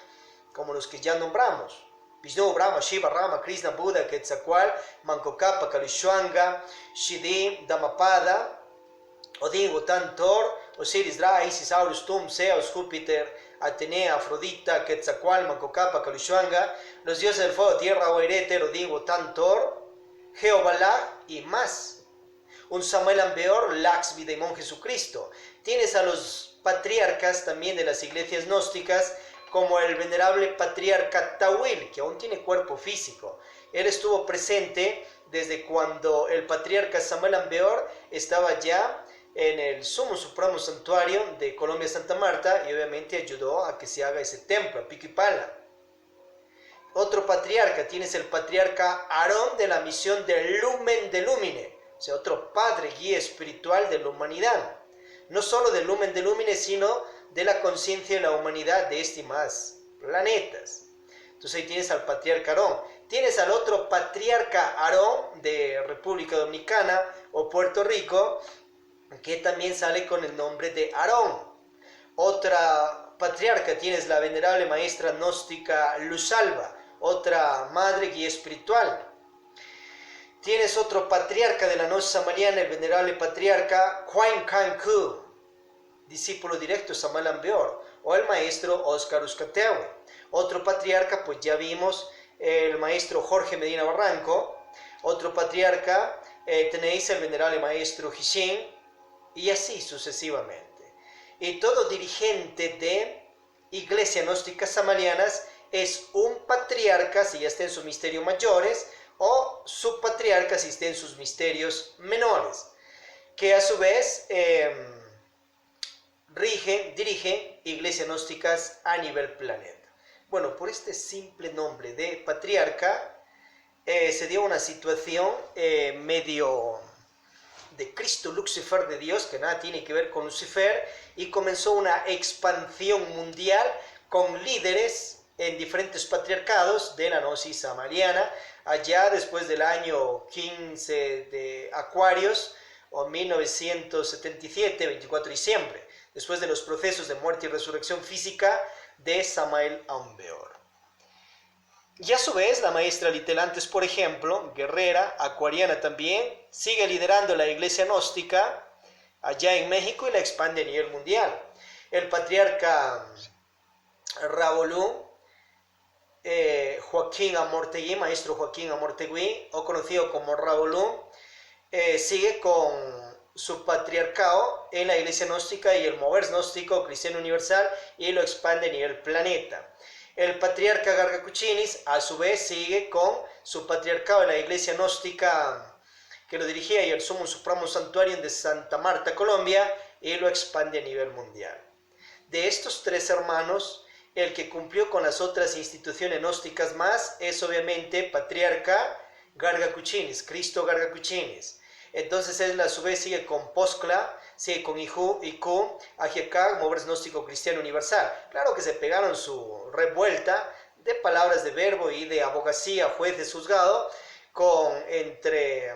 como los que ya nombramos: Vishnu, Brahma, Shiva, Rama, Krishna, Buda, Quetzalcoatl, Manco Cápac, Kalishwango, Shidi, Dhammapada, Odin, Wotan, Thor, Osiris, Ra, Isis, Horus, Tum, Zeus, Júpiter, Atenea, Afrodita, Quetzalcoatl, Manco Cápac, Kalishwango, los dioses del fuego, tierra, Oereter, Odin, Wotan, Thor, Jehová y más. Un Samuel Ambeor, Laxmi, Daimon Jesucristo. Tienes a los patriarcas también de las iglesias gnósticas, como el venerable patriarca Tawil, que aún tiene cuerpo físico. Él estuvo presente desde cuando el patriarca Samuel Ambeor estaba ya en el Sumo Supremo Santuario de Colombia, Santa Marta, y obviamente ayudó a que se haga ese templo, Piquipala. Otro patriarca, tienes el patriarca Aarón de la misión de Lumen de Lumine, o sea, otro padre, guía espiritual de la humanidad. No solo del lumen de lúmenes, sino de la conciencia de la humanidad de este y más planetas. Entonces ahí tienes al patriarca Aarón. Tienes al otro patriarca Aarón de República Dominicana o Puerto Rico, que también sale con el nombre de Aarón. Otra patriarca tienes la venerable maestra gnóstica Luz Alba, otra madre guía espiritual. Tienes otro patriarca de la gnosis samariana, el venerable patriarca Huayn Can Ku, discípulo directo de Samael Aun Weor, o el maestro Óscar Uzcategui. Otro patriarca, pues ya vimos, el maestro Jorge Medina Barranco. Otro patriarca, tenéis el venerable maestro Hishin, y así sucesivamente. Y todo dirigente de Iglesia Gnóstica Samarianas es un patriarca si ya está en sus misterios mayores, o subpatriarca si está en sus misterios menores, que a su vez dirige iglesias gnósticas a nivel planeta. Bueno, por este simple nombre de patriarca se dio una situación medio de Cristo Lucifer de Dios, que nada tiene que ver con Lucifer, y comenzó una expansión mundial con líderes en diferentes patriarcados de la gnosis samariana, allá después del año 15 de Acuarios, o 1977, 24 de diciembre, después de los procesos de muerte y resurrección física de Samael Aun Weor. Y a su vez, la maestra Litelantes, por ejemplo, guerrera, acuariana también, sigue liderando la iglesia gnóstica allá en México y la expande a nivel mundial. El patriarca Rabolú, Joaquín Amortegui, maestro Joaquín Amortegui, o conocido como Rabolú, sigue con su patriarcado en la iglesia gnóstica y el mover gnóstico cristiano universal, y lo expande a nivel planeta. El patriarca Garga Kuchinis a su vez sigue con su patriarcado en la iglesia gnóstica que lo dirigía y el Sumo Supremo Santuario de Santa Marta, Colombia, y lo expande a nivel mundial. De estos tres hermanos, el que cumplió con las otras instituciones gnósticas más es obviamente patriarca Garga Kuchinis, Cristo Garga Kuchinis. Entonces él a su vez sigue con Poscla, sigue con Iku, Ajiacag, Mover Gnóstico Cristiano Universal. Claro que se pegaron su revuelta de palabras de verbo y de abogacía, jueces, juzgado, entre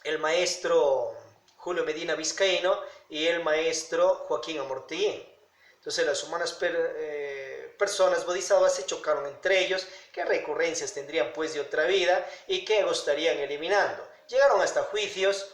el maestro Julio Medina Vizcaíno y el maestro Joaquín Amortegui. Entonces las humanas personas bodhisattvas se chocaron entre ellos, qué recurrencias tendrían pues de otra vida y qué egos estarían eliminando. Llegaron hasta juicios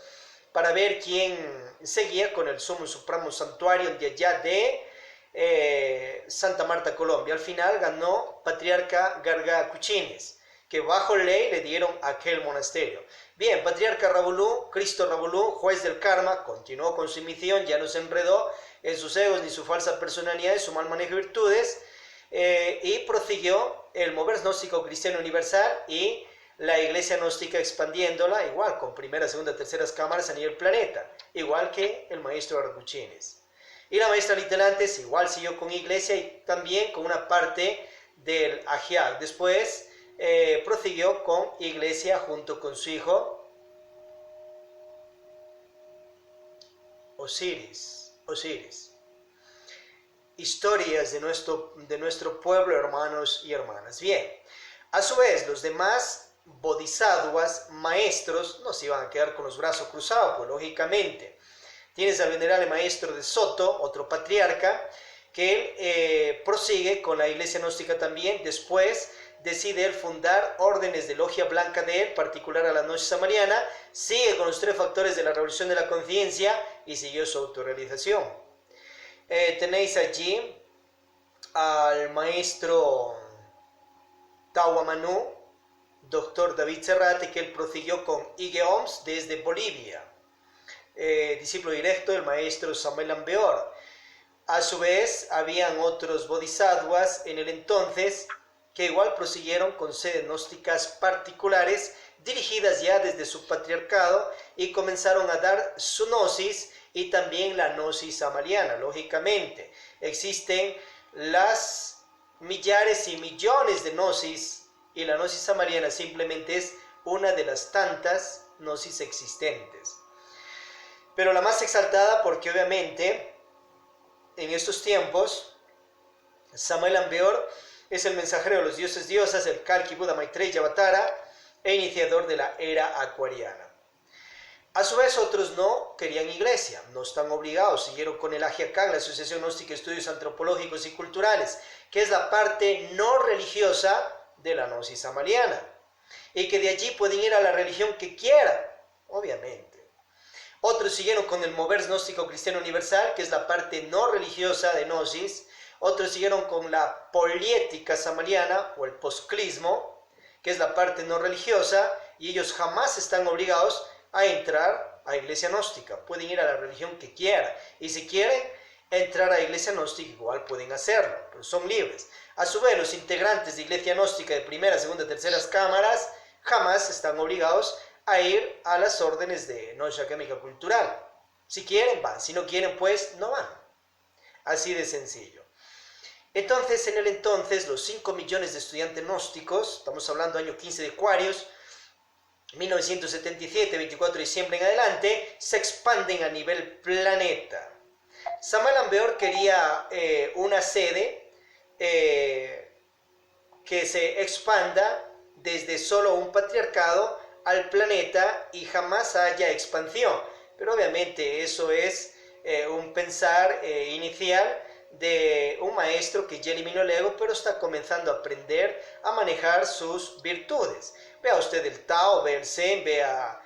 para ver quién seguía con el Sumo Supremo Santuario de allá de Santa Marta, Colombia. Al final ganó patriarca Garga Kuchinis, que bajo ley le dieron aquel monasterio. Bien, patriarca Rabolú, Cristo Rabolú, juez del karma, continuó con su misión, ya no se enredó en sus egos ni su falsa personalidad, en su mal manejo de virtudes, y prosiguió el mover gnóstico cristiano universal y la iglesia gnóstica expandiéndola, igual con primera, segunda, terceras cámaras a nivel planeta, igual que el maestro Arcuchines. Y la maestra Litelantes igual siguió con iglesia y también con una parte del Ajiac. Después prosiguió con iglesia junto con su hijo Osiris. Historias de nuestro pueblo, hermanos y hermanas. Bien, a su vez los demás bodhisattvas, maestros, no se iban a quedar con los brazos cruzados, pues lógicamente. Tienes al venerable maestro de Soto, otro patriarca, que él prosigue con la iglesia gnóstica también. Después decide él fundar órdenes de logia blanca de él, particular a la gnosis samariana, sigue con los tres factores de la revolución de la conciencia y siguió su autorrealización. Tenéis allí al maestro Tahuamanu, doctor David Serrate, que él prosiguió con Ige Oms desde Bolivia, discípulo directo del maestro Samael Aun Weor. A su vez, habían otros bodhisattvas en el entonces que igual prosiguieron con sedes gnósticas particulares dirigidas ya desde su patriarcado y comenzaron a dar su gnosis y también la gnosis samariana. Lógicamente, existen las millares y millones de gnosis y la gnosis samariana simplemente es una de las tantas gnosis existentes. Pero la más exaltada porque obviamente en estos tiempos Samael Aun Weor es el mensajero de los dioses diosas, el Kalki Buda Maitreya Avatara e iniciador de la era acuariana. A su vez otros no querían iglesia, no están obligados, siguieron con el AGIACAG, la Asociación Gnóstica de Estudios Antropológicos y Culturales, que es la parte no religiosa de la gnosis samariana, y que de allí pueden ir a la religión que quieran, obviamente. Otros siguieron con el mover gnóstico cristiano universal, que es la parte no religiosa de gnosis. Otros siguieron con la poliética samariana o el posclismo, que es la parte no religiosa, y ellos jamás están obligados a entrar a iglesia gnóstica, pueden ir a la religión que quieran, y si quieren entrar a iglesia gnóstica igual pueden hacerlo, pero son libres. A su vez, los integrantes de iglesia gnóstica de primera, segunda, terceras cámaras jamás están obligados a ir a las órdenes de Gnosia Química Cultural. Si quieren van, si no quieren pues no van, así de sencillo. Entonces, en el entonces, los 5 millones de estudiantes gnósticos, estamos hablando año 15 de Acuarios, 1977, 24 de diciembre en adelante, se expanden a nivel planeta. Samael Aun Weor quería una sede que se expanda desde solo un patriarcado al planeta y jamás haya expansión. Pero obviamente eso es un pensar inicial de un maestro que ya eliminó el ego, pero está comenzando a aprender a manejar sus virtudes. Vea usted el Tao, vea el Zen, vea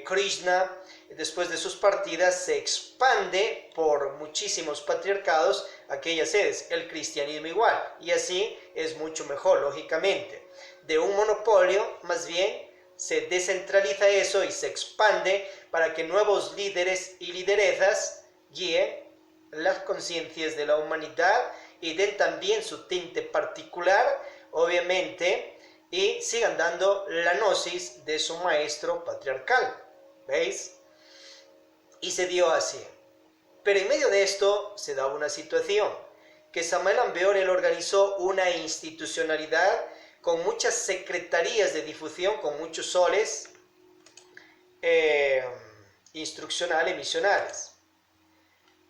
Krishna. Después de sus partidas se expande por muchísimos patriarcados aquellas sedes, el cristianismo igual, y así es mucho mejor, lógicamente. De un monopolio, más bien, se descentraliza eso y se expande para que nuevos líderes y lideresas guíen las conciencias de la humanidad y den también su tinte particular, obviamente, y sigan dando la gnosis de su maestro patriarcal. ¿Veis? Y se dio así. Pero en medio de esto se daba una situación, que Samael Aun Weor él organizó una institucionalidad con muchas secretarías de difusión, con muchos soles instruccionales, misionales.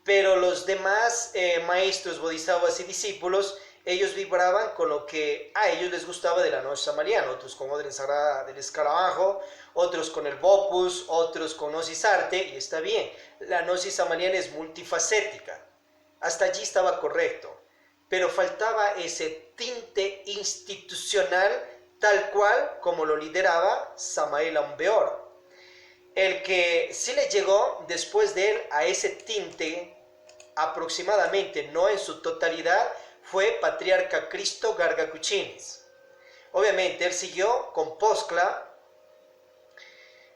Pero los demás maestros, bodhisattvas y discípulos, ellos vibraban con lo que a ellos les gustaba de la gnosis samariana, otros con Orden Sagrada del Escarabajo, otros con el Bopus, otros con Gnosis Arte, y está bien, la gnosis samariana es multifacética, hasta allí estaba correcto, pero faltaba ese tinte institucional tal cual como lo lideraba Samael Aun Weor. El que sí le llegó después de él a ese tinte, aproximadamente, no en su totalidad, fue Patriarca Cristo Gargacuchinis. Obviamente él siguió con Poscla,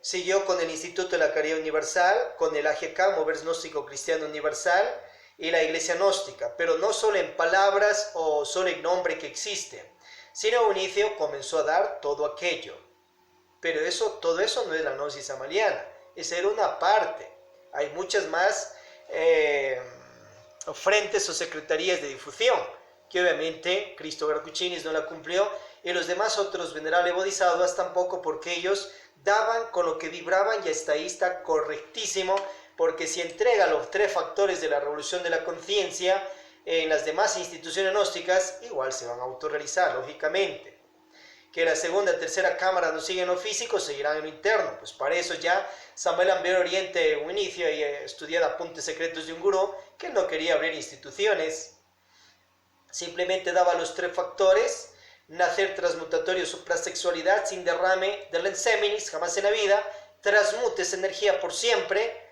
siguió con el Instituto de la Caridad Universal, con el AGK, Mover Gnóstico Cristiano Universal, y la Iglesia Gnóstica, pero no solo en palabras o solo en nombre que existe, sino a un inicio comenzó a dar todo aquello. Pero todo eso no es la gnosis samariana, esa era una parte. Hay muchas más frentes o secretarías de difusión, que obviamente Cristo Gargacuchinis no la cumplió, y los demás otros venerables bodhisattvas tampoco, porque ellos daban con lo que vibraban y hasta ahí está correctísimo, porque si entrega los 3 factores de la revolución de la conciencia en las demás instituciones gnósticas, igual se van a autorrealizar, lógicamente. Que la segunda, tercera cámara no siguen en lo físico, seguirán en lo interno. Pues para eso ya Samael Aun Weor oriente un inicio y estudiar apuntes secretos de un gurú, que él no quería abrir instituciones. Simplemente daba los 3 factores: nacer transmutatorio, suprasexualidad, sin derrame del enseminis, jamás en la vida, transmute esa energía por siempre,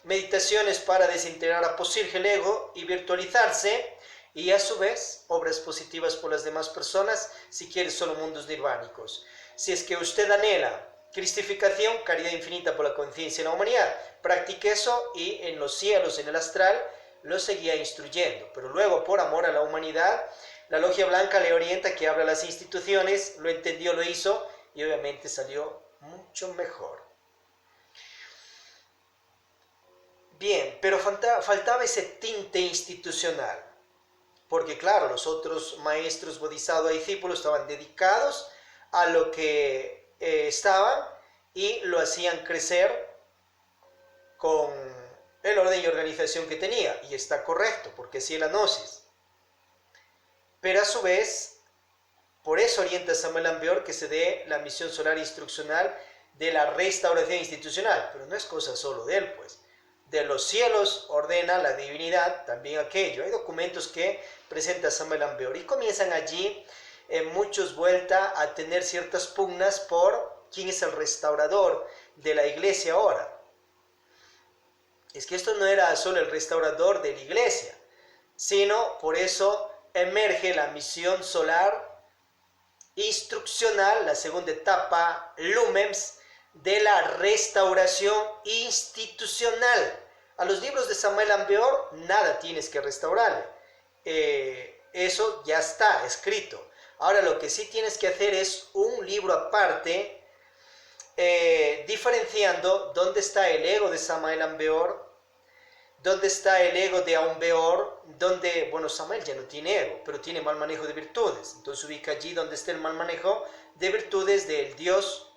meditaciones para desintegrar a Posirge el ego y virtualizarse, y a su vez obras positivas por las demás personas si quiere solo mundos nirvánicos. Si es que usted anhela cristificación, caridad infinita por la conciencia de la humanidad, practique eso y en los cielos, en el astral, lo seguía instruyendo. Pero luego, por amor a la humanidad, la Logia Blanca le orienta que abra las instituciones, lo entendió, lo hizo y obviamente salió mucho mejor. Bien, pero faltaba ese tinte institucional, porque claro, los otros maestros bodhisattvas y discípulos estaban dedicados a lo que estaban, y lo hacían crecer con el orden y organización que tenía, y está correcto, porque así es la gnosis. Pero a su vez, por eso orienta Samuel Ambeor que se dé la misión solar instruccional de la restauración institucional, pero no es cosa solo de él, pues. De los cielos ordena la divinidad también aquello. Hay documentos que presenta Samuel Ambeor y comienzan allí muchos vuelta a tener ciertas pugnas por quién es el restaurador de la iglesia ahora. Es que esto no era solo el restaurador de la iglesia, sino por eso emerge la misión solar instruccional, la segunda etapa, Lumens, de la restauración institucional. A los libros de Samuel Ambeor nada tienes que restaurarle. Eso ya está escrito. Ahora lo que sí tienes que hacer es un libro aparte, diferenciando dónde está el ego de Samuel Ambeor, dónde está el ego de Ambeor, donde, bueno, Samuel ya no tiene ego, pero tiene mal manejo de virtudes. Entonces ubica allí donde está el mal manejo de virtudes del Dios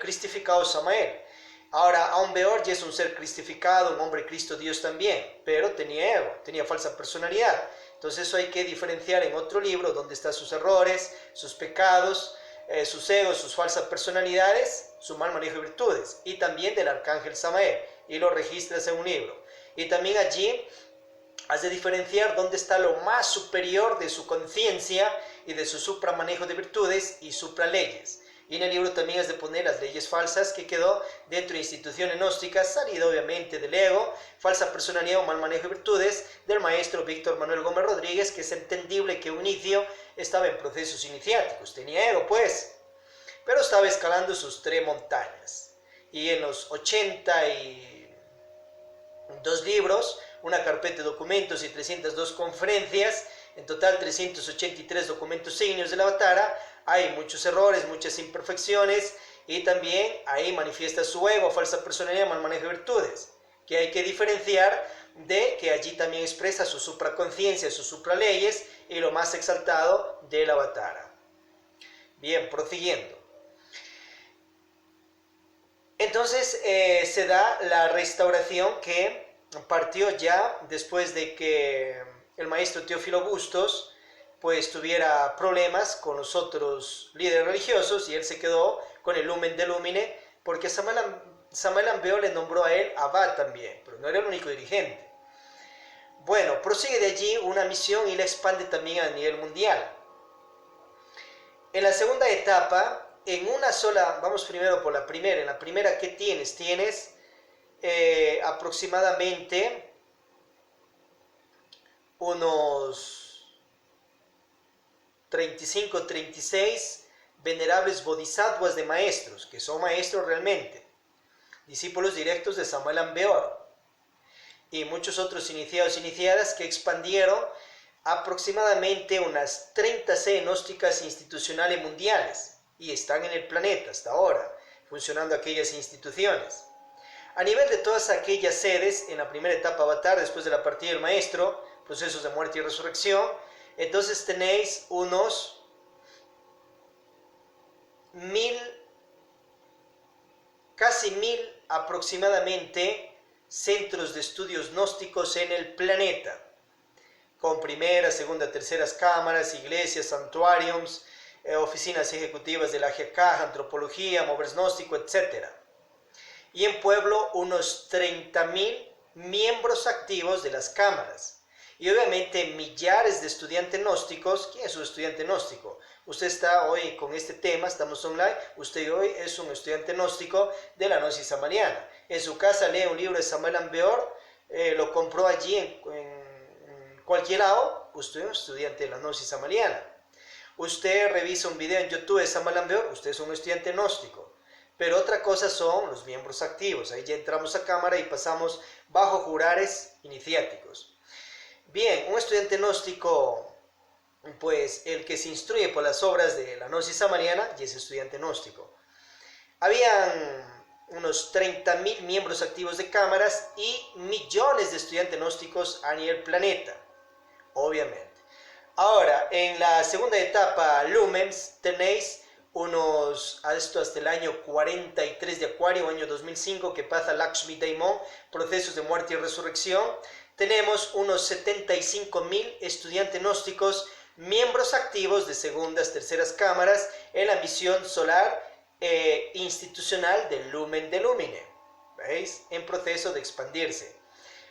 cristificado Samael. Ahora, Ambeor ya es un ser cristificado, un hombre Cristo Dios también, pero tenía ego, tenía falsa personalidad. Entonces eso hay que diferenciar en otro libro donde están sus errores, sus pecados, sus egos, sus falsas personalidades, su mal manejo de virtudes, y también del arcángel Samael, y lo registras en un libro. Y también allí has de diferenciar dónde está lo más superior de su conciencia y de su supramanejo de virtudes y supraleyes. Y en el libro también has de poner las leyes falsas que quedó dentro de instituciones gnósticas, salido obviamente del ego, falsa personalidad o mal manejo de virtudes del maestro Víctor Manuel Gómez Rodríguez, que es entendible que un inicio estaba en procesos iniciáticos, tenía ego pues, pero estaba escalando sus 3 montañas. Y en los 82 libros, una carpeta de documentos y 302 conferencias, en total 383 documentos signos del Avatara, hay muchos errores, muchas imperfecciones, y también ahí manifiesta su ego, falsa personalidad, mal manejo de virtudes, que hay que diferenciar de que allí también expresa su supraconciencia, sus supraleyes y lo más exaltado del Avatara. Bien, prosiguiendo. Entonces se da la restauración que partió ya después de que el maestro Teófilo Bustos pues tuviera problemas con los otros líderes religiosos y él se quedó con el Lumen de Lumine porque Samuel Ambeor le nombró a él abad también, pero no era el único dirigente. Bueno, prosigue de allí una misión y la expande también a nivel mundial. En la segunda etapa, en una sola, vamos primero por la primera, en la primera ¿qué tienes? Tienes aproximadamente unos 35, 36 venerables bodhisattvas de maestros, que son maestros realmente, discípulos directos de Samuel Ambeor, y muchos otros iniciados e iniciadas que expandieron aproximadamente unas 30 sedes gnósticas institucionales mundiales, y están en el planeta hasta ahora, funcionando aquellas instituciones. A nivel de todas aquellas sedes, en la primera etapa Avatar, después de la partida del maestro, procesos de muerte y resurrección, entonces tenéis unos 1000, casi 1000 aproximadamente, centros de estudios gnósticos en el planeta, con primera, segunda, terceras cámaras, iglesias, santuarios, oficinas ejecutivas de la GK, antropología, movers gnóstico, etc. Y en pueblo unos 30.000 miembros activos de las cámaras. Y obviamente millares de estudiantes gnósticos. ¿Quién es un estudiante gnóstico? Usted está hoy con este tema, estamos online, usted hoy es un estudiante gnóstico de la gnosis samariana. En su casa lee un libro de Samuel Ambeor, lo compró allí en cualquier lado, usted es un estudiante de la gnosis samariana. Usted revisa un video en YouTube de Samuel Ambeor, usted es un estudiante gnóstico. Pero otra cosa son los miembros activos, ahí ya entramos a cámara y pasamos bajo jurares iniciáticos. Bien, un estudiante gnóstico, pues el que se instruye por las obras de la gnosis samariana, y es estudiante gnóstico. Habían unos 30.000 miembros activos de cámaras y millones de estudiantes gnósticos a nivel planeta, obviamente. Ahora, en la segunda etapa, Lumens, tenéis unos esto hasta el año 43 de Acuario, año 2005, que pasa Lakshmi Daimon, procesos de muerte y resurrección. Tenemos unos 75,000 estudiantes gnósticos, miembros activos de segundas, terceras cámaras en la misión solar institucional del Lumen de Lumine. ¿Veis? En proceso de expandirse.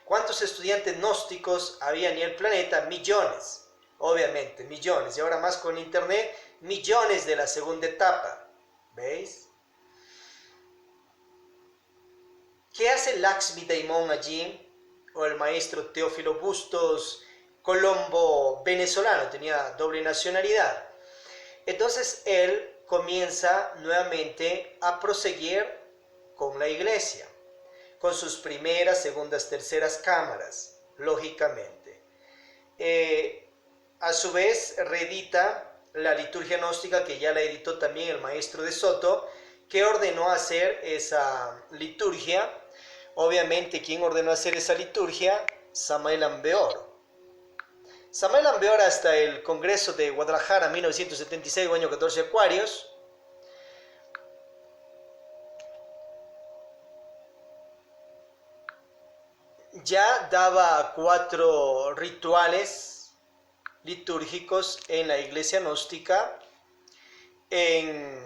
¿Cuántos estudiantes gnósticos había en el planeta? Millones. Obviamente, millones. Y ahora más con internet, millones de la segunda etapa. ¿Veis? ¿Qué hace Lakshmi Daimon allí? O el maestro Teófilo Bustos Colombo venezolano, tenía doble nacionalidad. Entonces él comienza nuevamente a proseguir con la iglesia, con sus primeras, segundas, terceras cámaras, lógicamente. A su vez reedita la liturgia gnóstica, que ya la editó también el maestro de Soto, que ordenó hacer esa liturgia. Obviamente, ¿quién ordenó hacer esa liturgia? Samael Aun Weor. Samael Aun Weor, hasta el Congreso de Guadalajara, 1976, año 14 Acuarios, ya daba 4 rituales litúrgicos en la iglesia gnóstica, en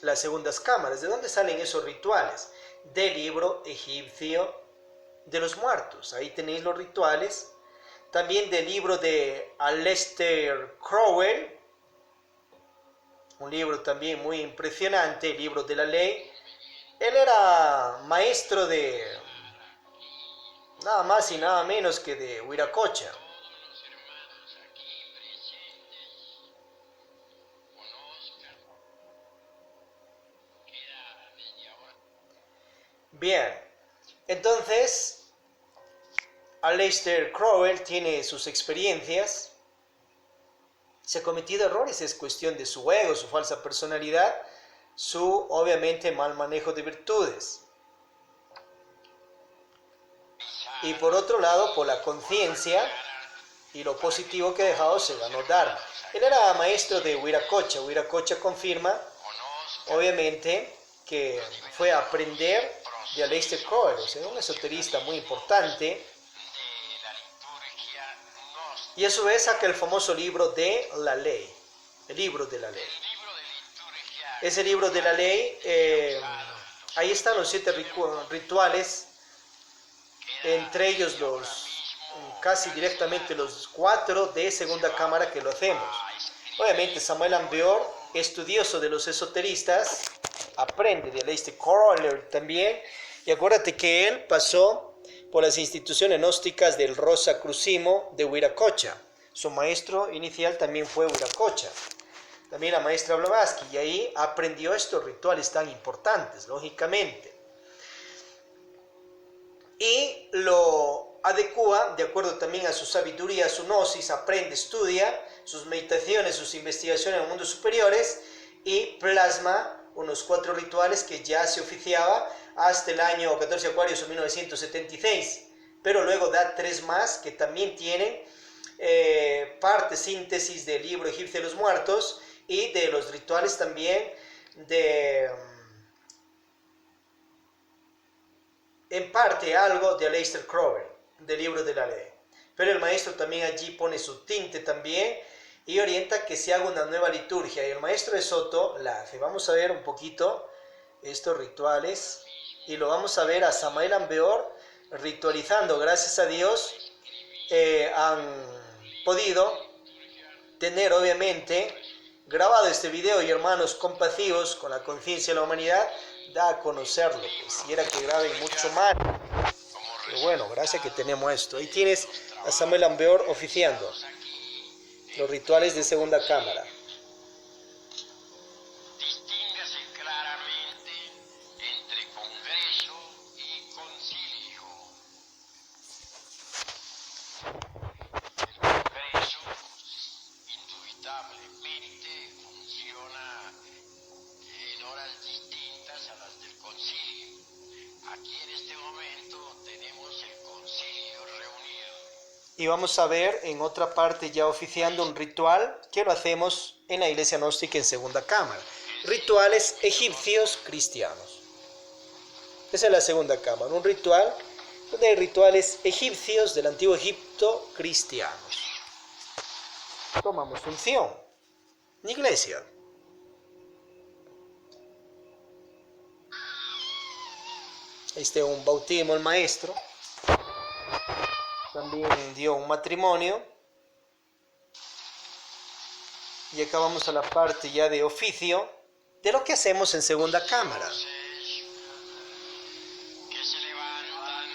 las segundas cámaras. ¿De dónde salen esos rituales? Del libro egipcio de los muertos. Ahí tenéis los rituales. También del libro de Aleister Crowell, un libro también muy impresionante, el libro de la ley. Él era maestro de nada más y nada menos que de Viracocha. Bien, entonces Aleister Crowell tiene sus experiencias. Si ha cometido errores es cuestión de su ego, su falsa personalidad, su obviamente mal manejo de virtudes. Y por otro lado, por la conciencia y lo positivo que ha dejado, se ganó Dharma. Él era maestro de Viracocha. Viracocha confirma, obviamente, que fue a aprender de Aleister Crowell, o sea, un esoterista muy importante. Y a su vez saca el famoso libro de la ley, el libro de la ley. Ese libro de la ley, ahí están los 7 rituales, entre ellos casi directamente los 4 de segunda cámara que lo hacemos. Obviamente Samael Aun Weor, estudioso de los esoteristas, aprende de Aleister Crowell también, y acuérdate que él pasó por las instituciones gnósticas del Rosacrucismo de Viracocha. Su maestro inicial también fue Viracocha, también la maestra Blavatsky, y ahí aprendió estos rituales tan importantes, lógicamente. Y lo adecua de acuerdo también a su sabiduría, a su gnosis, aprende, estudia sus meditaciones, sus investigaciones en mundos superiores, y plasma unos 4 rituales que ya se oficiaba hasta el año 14 Acuarios o 1976, pero luego da 3 más que también tienen parte síntesis del libro egipcio de los muertos y de los rituales también en parte algo de Aleister Crowell, del libro de la ley. Pero el maestro también allí pone su tinte también y orienta que se haga una nueva liturgia, y el maestro de Soto la hace. Vamos a ver un poquito estos rituales y lo vamos a ver a Samael Aun Weor ritualizando. Gracias a Dios han podido tener obviamente grabado este video, y hermanos compasivos con la conciencia de la humanidad da a conocerlo. Quisiera que graben mucho más, pero bueno, gracias que tenemos esto. Ahí tienes a Samael Aun Weor oficiando los rituales de segunda cámara. Distínguase claramente entre congreso y concilio. El congreso indubitablemente funciona en horas distintas a las del concilio. Aquí en este momento tenemos el concilio reunido. Y vamos a ver en otra parte ya oficiando un ritual que lo hacemos en la iglesia gnóstica en segunda cámara. Rituales egipcios cristianos. Esa es la segunda cámara, un ritual donde hay rituales egipcios del antiguo Egipto cristianos. Tomamos unción. Iglesia. Este es un bautismo el maestro. También dio un matrimonio. Y acá vamos a la parte ya de oficio de lo que hacemos en segunda cámara. Que se levantan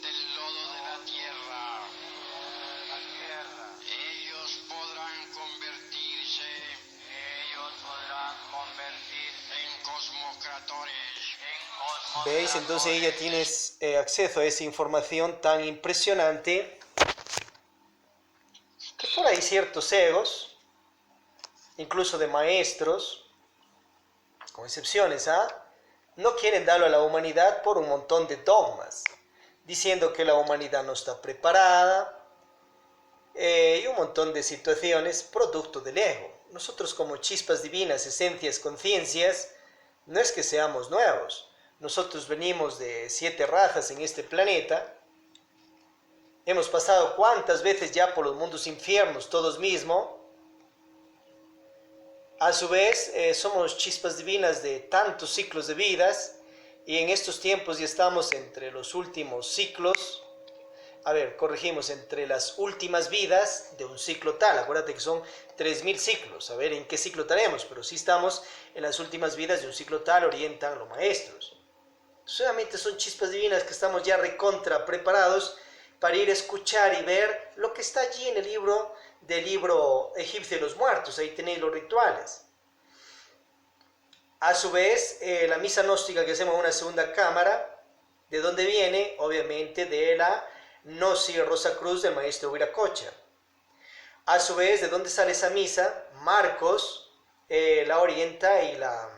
del lodo de la tierra. Ellos podrán convertirse en cosmocratores. ¿Veis? Entonces ella tiene acceso a esa información tan impresionante que por ahí ciertos egos, incluso de maestros, con excepciones, no quieren darlo a la humanidad por un montón de dogmas, diciendo que la humanidad no está preparada y un montón de situaciones producto del ego. Nosotros como chispas divinas, esencias, conciencias, no es que seamos nuevos. Nosotros venimos de 7 razas en este planeta. Hemos pasado cuántas veces ya por los mundos infiernos todos mismos. A su vez, somos chispas divinas de tantos ciclos de vidas. Y en estos tiempos ya estamos entre los últimos ciclos. Corregimos, entre las últimas vidas de un ciclo tal. Acuérdate que son 3000 ciclos. A ver en qué ciclo estaremos. Pero sí estamos en las últimas vidas de un ciclo tal, orientan los maestros. Solamente son chispas divinas que estamos ya recontra preparados para ir a escuchar y ver lo que está allí en el libro egipcio de los muertos. Ahí tenéis los rituales. A su vez, la misa gnóstica que hacemos en una segunda cámara, ¿de dónde viene? Obviamente de la Gnosis Rosacruz del maestro Viracocha. A su vez, ¿de dónde sale esa misa? Marcos la orienta y la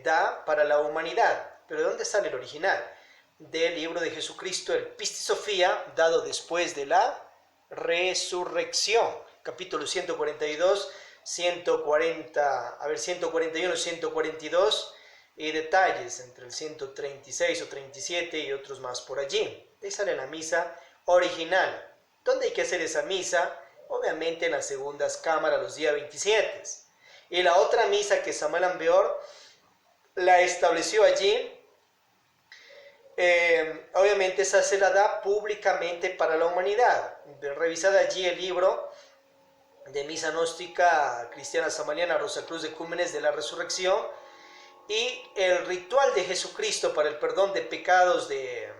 da para la humanidad. ¿Pero de dónde sale el original? Del libro de Jesucristo, el Pistis Sophia, dado después de la resurrección. Capítulo 142, 141, 142 y detalles entre el 136 o 37 y otros más por allí. De ahí sale la misa original. ¿Dónde hay que hacer esa misa? Obviamente en las segundas cámaras los días 27. Y la otra misa que Samuel Ambeor la estableció allí, obviamente esa se la da públicamente para la humanidad. Revisad allí el libro de Misa Gnóstica Cristiana Samariana Rosacruz de Cúmenes de la Resurrección y el ritual de Jesucristo para el perdón de pecados de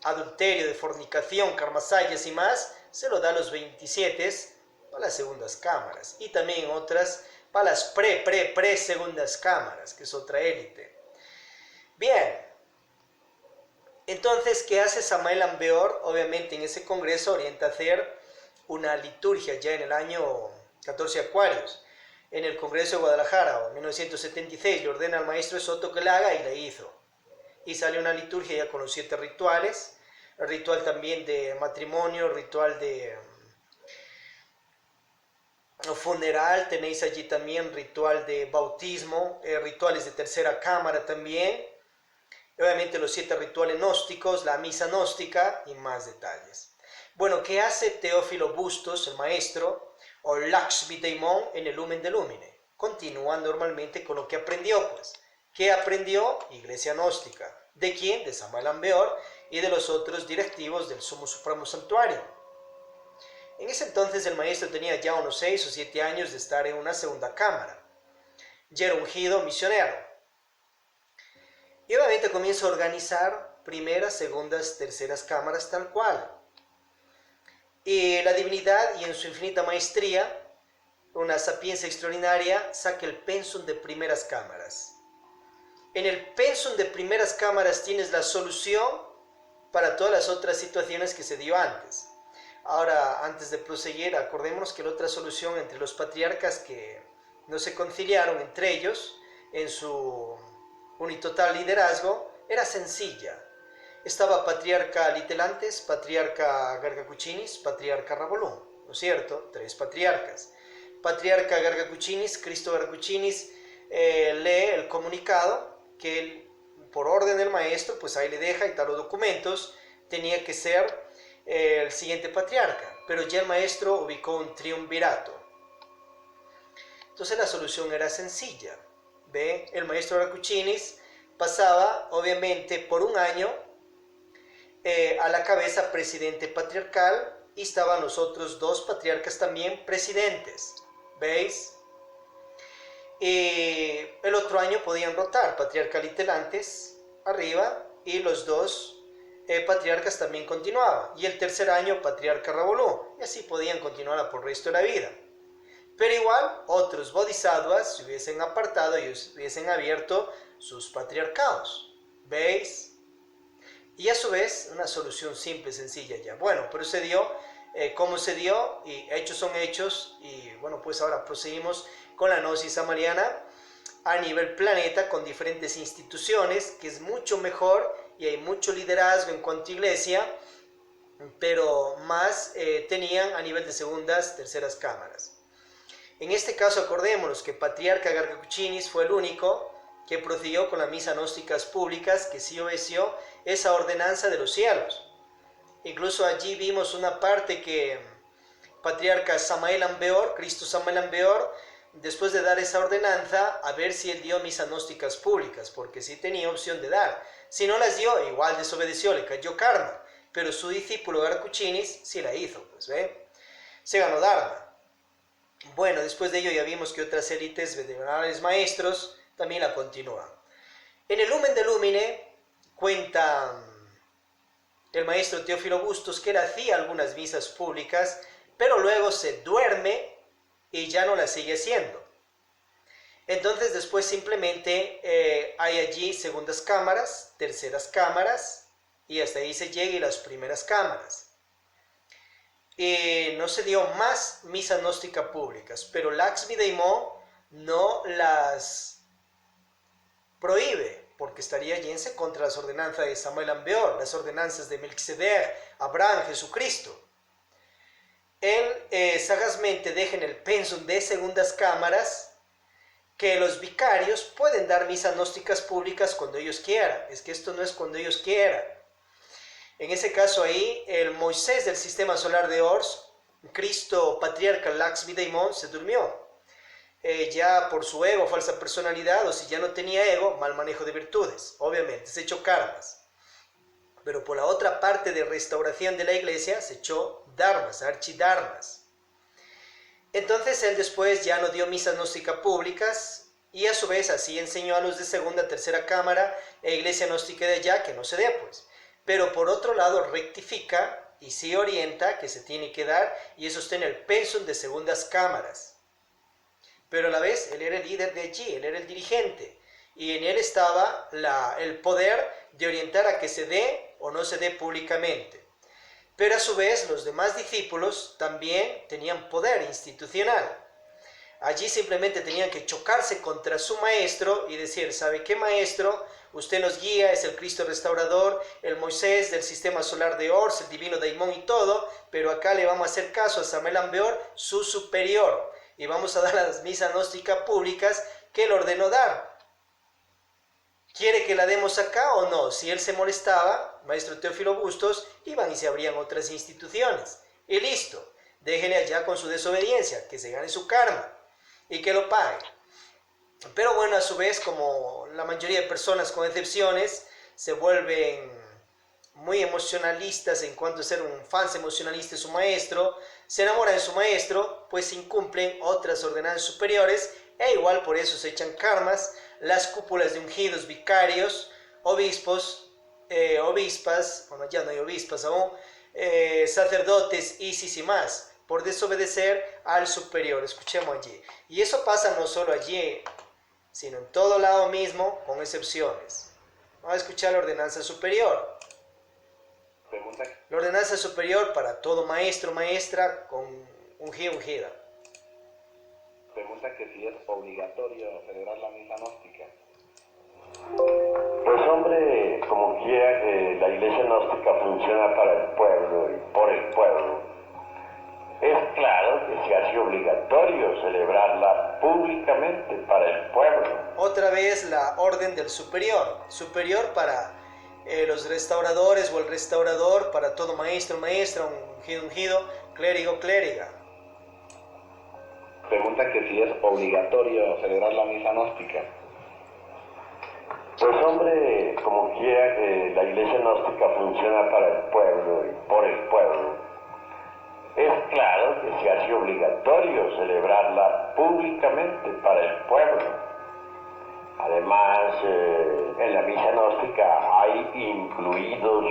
adulterio, de fornicación, karmasayas y más, se lo da a los 27 para las segundas cámaras y también otras para las segundas cámaras, que es otra élite. Bien. Entonces, ¿qué hace Samael Ambeor? Obviamente en ese congreso orienta a hacer una liturgia ya en el año 14 Acuarios. En el congreso de Guadalajara, en 1976, le ordena al maestro Soto que la haga y la hizo. Y sale una liturgia ya con los 7 rituales. El ritual también de matrimonio, ritual de funeral, tenéis allí también ritual de bautismo, rituales de tercera cámara también. Obviamente los 7 rituales gnósticos, la misa gnóstica y más detalles. Bueno, ¿qué hace Teófilo Bustos, el maestro, o Lakshmi Daimon en el Lumen de Lumine? Continúa normalmente con lo que aprendió, pues. ¿Qué aprendió? Iglesia gnóstica. ¿De quién? De Samael Ambeor y de los otros directivos del Sumo Supremo Santuario. En ese entonces el maestro tenía ya unos 6 o 7 años de estar en una segunda cámara. Ya era ungido misionero. Y obviamente comienza a organizar primeras, segundas, terceras cámaras tal cual. Y la divinidad, y en su infinita maestría, una sapiencia extraordinaria, saca el pensum de primeras cámaras. En el pensum de primeras cámaras tienes la solución para todas las otras situaciones que se dio antes. Ahora, antes de proseguir, acordémonos que la otra solución entre los patriarcas que no se conciliaron entre ellos en su unitotal liderazgo era sencilla. Estaba patriarca Litelantes, patriarca Gargacuchinis, patriarca Rabolún, ¿no es cierto? 3 patriarcas. patriarca Gargacuchinis, Cristo Gargacuchinis, lee el comunicado que él, por orden del maestro, pues ahí le deja y tal los documentos, tenía que ser el siguiente patriarca, pero ya el maestro ubicó un triunvirato. Entonces la solución era sencilla. ¿Ve? El maestro Gargacuchinis pasaba, obviamente, por un año a la cabeza presidente patriarcal y estaban los otros dos patriarcas también presidentes. ¿Veis? Y el otro año podían rotar patriarca litelantes arriba y los dos patriarcas también continuaban. Y el tercer año patriarca Rabolú. Y así podían continuar por el resto de la vida. Pero igual otros bodhisattvas se hubiesen apartado y hubiesen abierto sus patriarcados. ¿Veis? Y a su vez una solución simple, sencilla ya. Bueno, pero se dio como se dio y hechos son hechos. Y bueno, pues ahora proseguimos con la gnosis samariana a nivel planeta con diferentes instituciones, que es mucho mejor y hay mucho liderazgo en cuanto a iglesia, pero más tenían a nivel de segundas, terceras cámaras. En este caso acordémonos que Patriarca Gargacuchinis fue el único que procedió con las misas gnósticas públicas, que sí obedeció esa ordenanza de los cielos. Incluso allí vimos una parte que Patriarca Samael Ambeor, Cristo Samael Ambeor, después de dar esa ordenanza, a ver si él dio misas gnósticas públicas, porque sí tenía opción de dar. Si no las dio, igual desobedeció, le cayó karma. Pero su discípulo Gargacuchinis sí la hizo, pues, ¿ve? Se ganó dharma. Bueno, después de ello ya vimos que otras élites venerables maestros también la continúan. En el Lumen de Lumine cuenta el maestro Teófilo Bustos que él hacía algunas misas públicas, pero luego se duerme y ya no las sigue haciendo. Entonces después simplemente hay allí segundas cámaras, terceras cámaras, y hasta ahí se llega y las primeras cámaras. No se dio más misas gnósticas públicas, pero Laxmi Daimon no las prohíbe, porque estaría yéndose contra las ordenanzas de Samuel Ambeor, las ordenanzas de Melquisedec, Abraham, Jesucristo. Él sagazmente deja en el pensum de segundas cámaras que los vicarios pueden dar misas gnósticas públicas cuando ellos quieran. Es que esto no es cuando ellos quieran. En ese caso ahí, el Moisés del sistema solar de Ors, Cristo Patriarca Laxmi Daimon, se durmió. Ya por su ego, falsa personalidad, o si ya no tenía ego, mal manejo de virtudes. Obviamente, se echó karmas. Pero por la otra parte de restauración de la iglesia, se echó dharmas, archidharmas. Entonces él después ya no dio misas gnósticas públicas, y a su vez así enseñó a los de segunda, tercera cámara e iglesia gnóstica de allá que no se dé, pues. Pero por otro lado rectifica y sí orienta que se tiene que dar, y eso está en el pensum de segundas cámaras. Pero a la vez él era el líder de allí, él era el dirigente, y en él estaba el poder de orientar a que se dé o no se dé públicamente. Pero a su vez los demás discípulos también tenían poder institucional. Allí simplemente tenían que chocarse contra su maestro y decir: ¿sabe qué, maestro? Usted nos guía, es el Cristo restaurador, el Moisés del sistema solar de Ors, el divino Daimon y todo, pero acá le vamos a hacer caso a Samuel Ambeor, su superior, y vamos a dar las misas gnósticas públicas que él ordenó dar. ¿Quiere que la demos acá o no? Si él se molestaba, maestro Teófilo Bustos, iban y se abrían otras instituciones. Y listo, déjenle allá con su desobediencia, que se gane su karma y que lo pague. Pero bueno, a su vez, como la mayoría de personas con excepciones se vuelven muy emocionalistas en cuanto a ser un fan emocionalista de su maestro, se enamoran de su maestro, pues incumplen otras ordenanzas superiores e igual por eso se echan karmas las cúpulas de ungidos, vicarios, obispos, obispas, bueno, ya no hay obispas aún, sacerdotes, isis y más, por desobedecer al superior. Escuchemos allí. Y eso pasa no solo allí, sino en todo lado mismo, con excepciones. Vamos a escuchar la ordenanza superior. Pregunta. La ordenanza superior para todo maestro, maestra, con ungido, ungida. Pregunta que si es obligatorio celebrar la misa gnóstica. Pues hombre, como quiera que la iglesia gnóstica funciona para el pueblo y por el pueblo. Es claro que se hace obligatorio celebrarla públicamente para el pueblo. Otra vez la orden del superior. Superior para los restauradores o el restaurador, para todo maestro, maestra, ungido, clérigo, clériga. Pregunta que si es obligatorio celebrar la misa gnóstica. Pues hombre, como quiera que la iglesia gnóstica funciona para el pueblo y por el pueblo, es claro que se hace obligatorio celebrarla públicamente para el pueblo. Además, en la misa gnóstica hay incluidos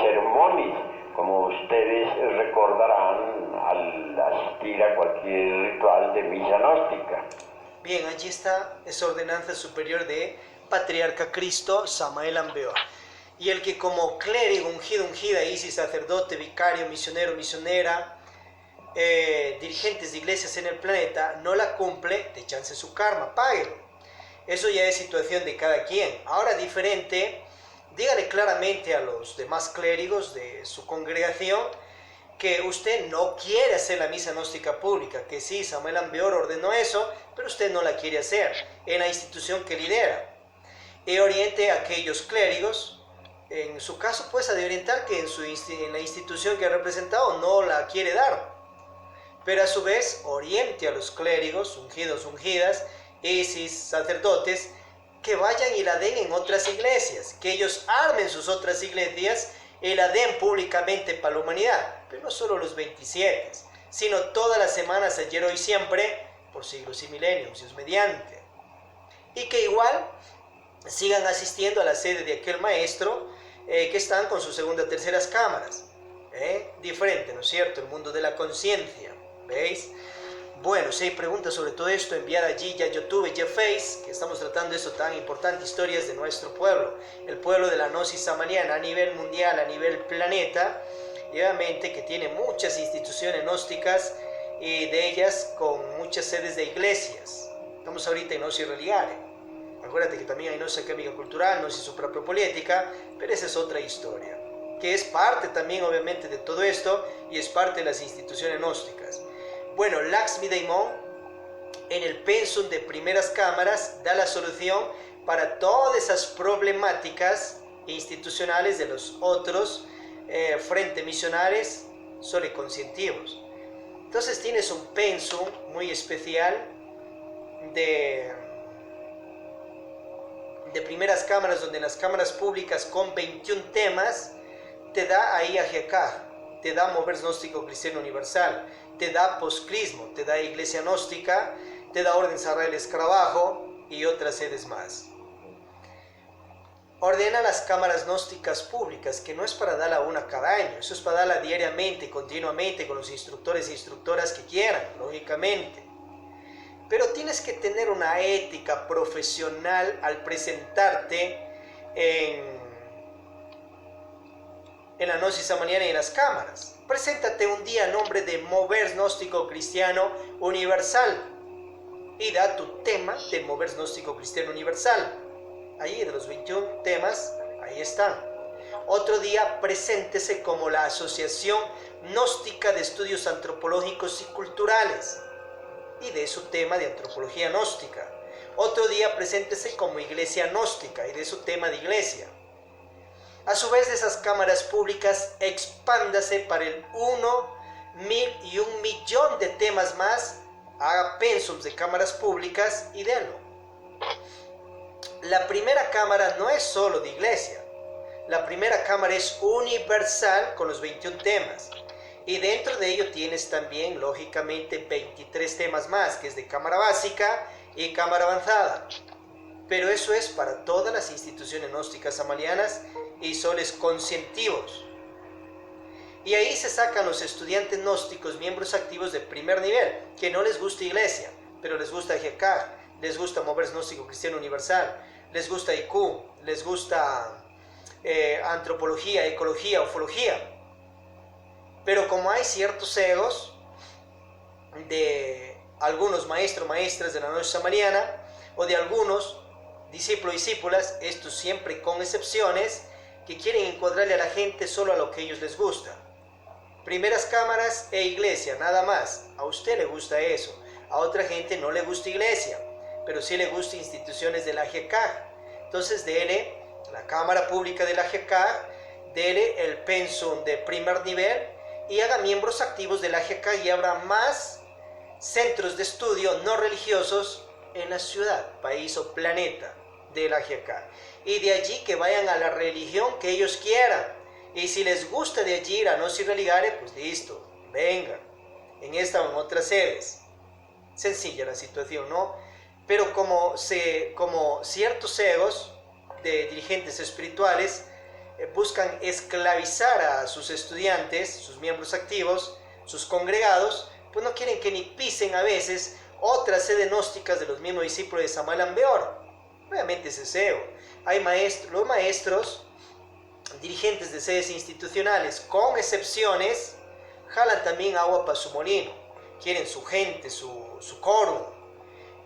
sermones, como ustedes recordarán al asistir a cualquier ritual de misa gnóstica. Bien, allí está esa ordenanza superior de Patriarca Cristo Samael Ambeor. Y el que como clérigo, ungido, ungida, y sacerdote, vicario, misionero, misionera, dirigentes de iglesias en el planeta, no la cumple, de chance su karma, páguelo. Eso ya es situación de cada quien. Ahora diferente, dígale claramente a los demás clérigos de su congregación que usted no quiere hacer la misa gnóstica pública, que sí, Samael Ambeor ordenó eso, pero usted no la quiere hacer en la institución que lidera. Y oriente a aquellos clérigos, en su caso pues a de orientar que en la institución que ha representado no la quiere dar, pero a su vez oriente a los clérigos, ungidos, ungidas, esis, sacerdotes, que vayan y la den en otras iglesias, que ellos armen sus otras iglesias y la den públicamente para la humanidad, pero no solo los 27, sino todas las semanas, ayer, hoy, siempre, por siglos y milenios, Dios mediante. Y que igual sigan asistiendo a la sede de aquel maestro que están con sus segunda, terceras cámaras. Diferente, ¿no es cierto? El mundo de la conciencia, ¿veis? Bueno, si hay preguntas sobre todo esto, enviad allí ya YouTube, ya Face, que estamos tratando esto tan importante, historias de nuestro pueblo, el pueblo de la gnosis samariana a nivel mundial, a nivel planeta, y obviamente que tiene muchas instituciones gnósticas y de ellas con muchas sedes de iglesias. Estamos ahorita en gnosis religare. Acuérdate que también hay gnosis académica cultural, gnosis suprapropoliética, pero esa es otra historia, que es parte también obviamente de todo esto y es parte de las instituciones gnósticas. Bueno, Laxmi Daimon en el pensum de primeras cámaras da la solución para todas esas problemáticas institucionales de los otros frentes misionales soleconscientivos. Entonces tienes un pensum muy especial de primeras cámaras, donde en las cámaras públicas con 21 temas te da ahí Ajiacá, te da Mover Gnóstico Cristiano Universal, te da Poscrismo, te da Iglesia Gnóstica, te da Orden Sarrael Escarabajo y otras sedes más. Ordena las cámaras gnósticas públicas, que no es para darla una cada año, eso es para darla diariamente, continuamente, con los instructores e instructoras que quieran, lógicamente. Pero tienes que tener una ética profesional al presentarte en la gnosis samariana y en las cámaras. Preséntate un día a nombre de Mover Gnóstico Cristiano Universal y da tu tema de Mover Gnóstico Cristiano Universal. Ahí de los 21 temas, ahí están. Otro día preséntese como la Asociación Gnóstica de Estudios Antropológicos y Culturales y de su tema de antropología gnóstica. Otro día preséntese como Iglesia Gnóstica y de su tema de iglesia. A su vez de esas cámaras públicas, expándase para el 1, 1000 y 1.000.000 de temas más, haga pensums de cámaras públicas y denlo. La primera cámara no es solo de iglesia, la primera cámara es universal con los 21 temas. Y dentro de ello tienes también, lógicamente, 23 temas más, que es de cámara básica y cámara avanzada. Pero eso es para todas las instituciones gnósticas samarianas y soles conscientivos. Y ahí se sacan los estudiantes gnósticos, miembros activos de primer nivel, que no les gusta iglesia, pero les gusta GK, les gusta Mover Gnóstico Cristiano Universal, les gusta IQ, les gusta antropología, ecología, ufología. Pero como hay ciertos egos de algunos maestros, maestras de la gnosis samariana o de algunos discípulos y discípulas, estos siempre con excepciones, que quieren encuadrarle a la gente solo a lo que a ellos les gusta. primeras cámaras e iglesia, nada más. A usted le gusta eso, a otra gente no le gusta iglesia, pero sí le gusta instituciones de la JECAJ. Entonces dele la cámara pública de la JECAJ, dele el pensum de primer nivel y haga miembros activos de la JECAJ y habrá más centros de estudio no religiosos en la ciudad, país o planeta de la JECAJ. Y de allí que vayan a la religión que ellos quieran. Y si les gusta de allí ir a Gnosis Religare, pues listo, vengan. En esta o en otras sedes. Sencilla la situación, ¿no? Pero como ciertos egos de dirigentes espirituales buscan esclavizar a sus estudiantes, sus miembros activos, sus congregados, pues no quieren que ni pisen a veces otras sedes gnósticas de los mismos discípulos de Samael Aun Weor. Obviamente ese es ego. Hay los maestros, dirigentes de sedes institucionales, con excepciones, jalan también agua para su molino. Quieren su gente, su quórum.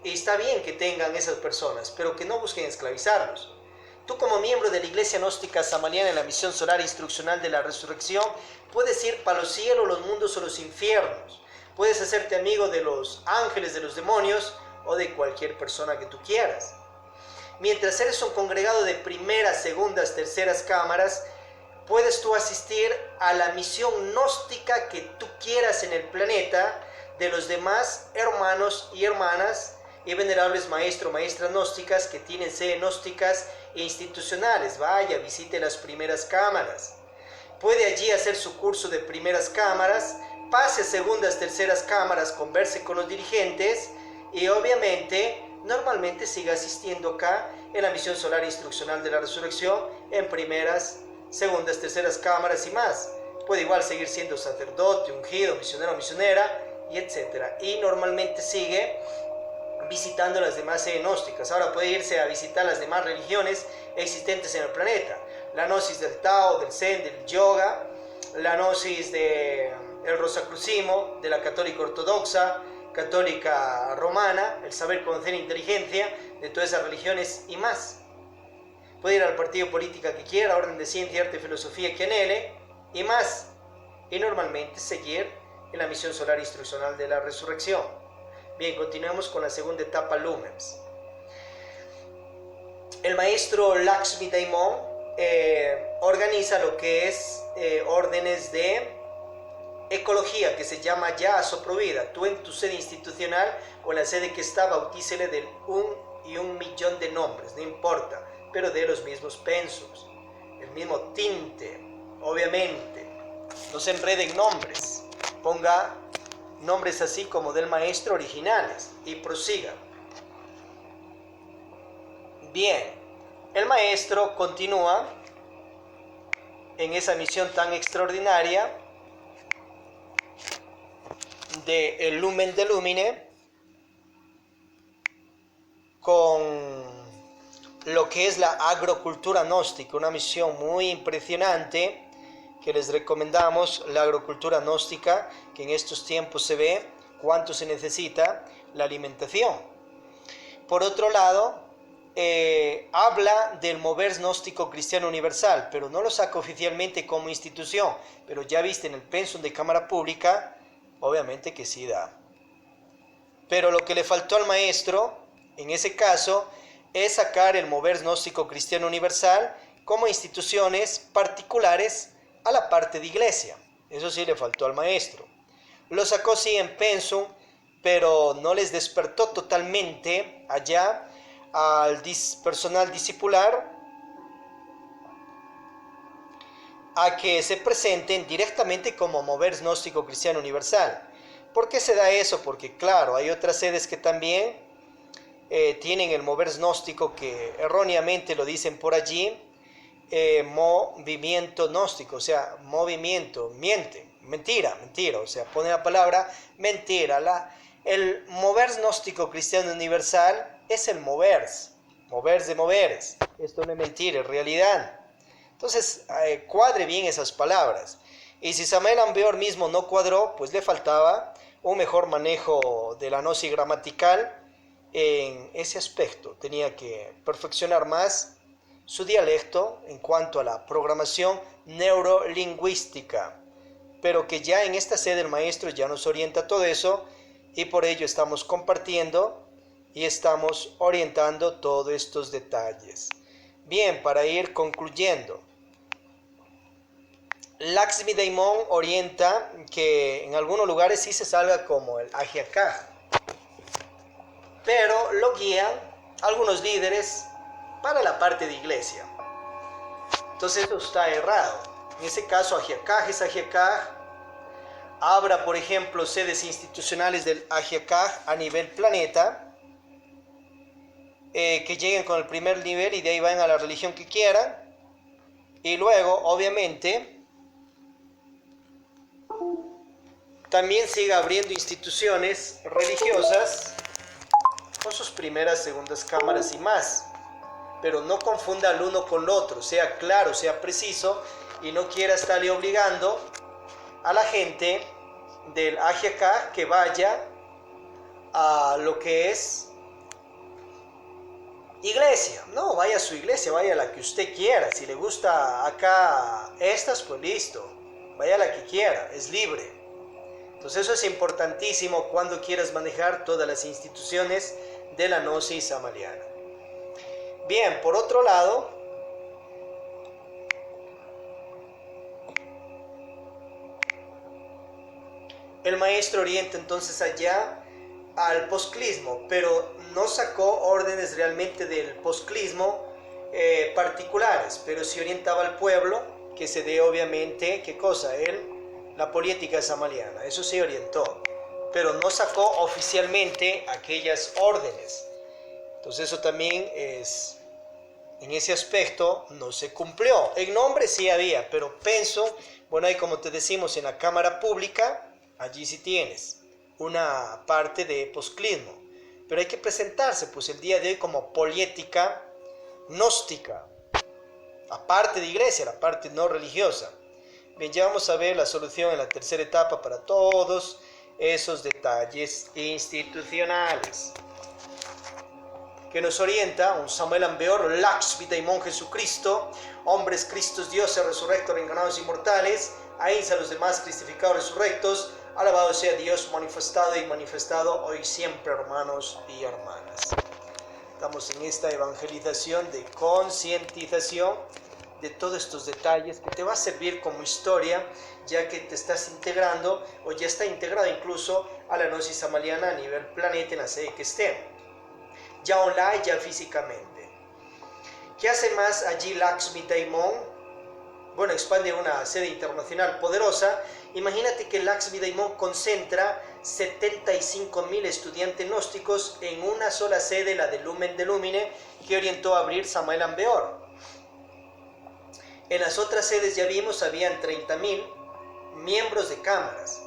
Y está bien que tengan esas personas, pero que no busquen esclavizarlos. Tú como miembro de la Iglesia Gnóstica Samariana en la Misión Solar Instruccional de la Resurrección, puedes ir para los cielos, los mundos o los infiernos. Puedes hacerte amigo de los ángeles, de los demonios o de cualquier persona que tú quieras. Mientras eres un congregado de primeras, segundas, terceras cámaras, puedes tú asistir a la misión gnóstica que tú quieras en el planeta de los demás hermanos y hermanas y venerables maestros, maestras gnósticas que tienen sedes gnósticas e institucionales. Vaya, visite las primeras cámaras. Puede allí hacer su curso de primeras cámaras, pase a segundas, terceras cámaras, converse con los dirigentes y obviamente normalmente siga asistiendo acá en la Misión Solar Instruccional de la Resurrección en primeras, segundas, terceras cámaras y más. Puede igual seguir siendo sacerdote, ungido, misionero, misionera y etcétera. Y normalmente sigue visitando las demás sedes gnósticas. Ahora puede irse a visitar las demás religiones existentes en el planeta. La gnosis del Tao, del Zen, del Yoga, la gnosis del Rosacrucismo, de la católica ortodoxa, católica romana, el saber, conocer, inteligencia, de todas esas religiones y más. Puede ir al partido político que quiera, orden de ciencia, arte y filosofía que anhele y más. Y normalmente seguir en la Misión Solar Instruccional de la Resurrección. Bien, continuemos con la segunda etapa, Lumens. El maestro Lakshmi Daimon organiza lo que es órdenes de ecología, que se llama ya Asoprovida. Tú en tu sede institucional o en la sede que está, bautícele del 1.000.000 de nombres, no importa, pero de los mismos pensos, el mismo tinte, obviamente. No se enreden nombres, ponga nombres así como del maestro originales y prosiga. Bien, el maestro continúa en esa misión tan extraordinaria de el Lumen de Lumine con lo que es la agrocultura gnóstica, una misión muy impresionante que les recomendamos, la agrocultura gnóstica, que en estos tiempos se ve cuánto se necesita la alimentación. Por otro lado, habla del mover gnóstico cristiano universal, pero no lo saca oficialmente como institución, pero ya viste en el pensum de Cámara Pública, obviamente que sí da. Pero lo que le faltó al maestro, en ese caso, es sacar el mover gnóstico cristiano universal como instituciones particulares a la parte de iglesia. Eso sí le faltó al maestro. Lo sacó sí en pensum, pero no les despertó totalmente allá al personal discipular a que se presenten directamente como mover gnóstico cristiano universal. ¿Por qué se da eso? Porque claro, hay otras sedes que también tienen el mover gnóstico, que erróneamente lo dicen por allí, movimiento gnóstico, o sea, movimiento, mentira, o sea, pone la palabra mentira. El mover gnóstico cristiano universal es el moveres de moveres. Esto no es mentira, es realidad. Entonces, cuadre bien esas palabras. Y si Samael Aun Weor mismo no cuadró, pues le faltaba un mejor manejo de la gnosis gramatical en ese aspecto. Tenía que perfeccionar más su dialecto en cuanto a la programación neurolingüística. pero que ya en esta sede el maestro ya nos orienta todo eso y por ello estamos compartiendo y estamos orientando todos estos detalles. Bien, para ir concluyendo, Lakshmi Daimon orienta que en algunos lugares sí se salga como el Ajiakaj, pero lo guían algunos líderes para la parte de iglesia. Entonces esto está errado. En ese caso Ajiakaj es Ajiakaj. Habrá, por ejemplo, sedes institucionales del Ajiakaj a nivel planeta, que lleguen con el primer nivel y de ahí van a la religión que quieran. Y luego, obviamente, también sigue abriendo instituciones religiosas con sus primeras, segundas cámaras y más. Pero no confunda el uno con el otro, sea claro, sea preciso y no quiera estarle obligando a la gente del Ajiakaj que vaya a lo que es iglesia. No, vaya a su iglesia, vaya a la que usted quiera. Si le gusta acá estas, pues listo, vaya a la que quiera, es libre. Entonces eso es importantísimo cuando quieras manejar todas las instituciones de la gnosis samariana. Bien, por otro lado, el maestro orienta entonces allá al posclismo, pero no sacó órdenes realmente del posclismo particulares, pero sí orientaba al pueblo que se dé obviamente, ¿qué cosa? La política samariana, eso sí orientó, pero no sacó oficialmente aquellas órdenes. Entonces eso también es, en ese aspecto no se cumplió. En nombre sí había, pero pienso, bueno, ahí como te decimos en la cámara pública, allí sí tienes una parte de posclismo, pero hay que presentarse pues el día de hoy como política gnóstica, aparte de iglesia, la parte no religiosa. Bien, ya vamos a ver la solución en la tercera etapa para todos esos detalles institucionales. Que nos orienta un Samuel Ambeor, Lakshmi Daimon Jesucristo, hombres Cristos dioses resurrectos, reencarnados inmortales, ahínza a los demás cristificados resurrectos, alabado sea Dios manifestado y manifestado hoy siempre, hermanos y hermanas. Estamos en esta evangelización de concientización de todos estos detalles que te va a servir como historia, ya que te estás integrando o ya está integrado incluso a la gnosis samariana a nivel planeta en la sede que esté, ya online, ya físicamente. ¿Qué hace más allí Lakshmi Daimon? Bueno, expande una sede internacional poderosa. Imagínate que Lakshmi Daimon concentra 75.000 estudiantes gnósticos en una sola sede, la de Lumen de Lumine, que orientó a abrir Samuel Ambeor. En las otras sedes ya vimos, habían 30.000 miembros de cámaras.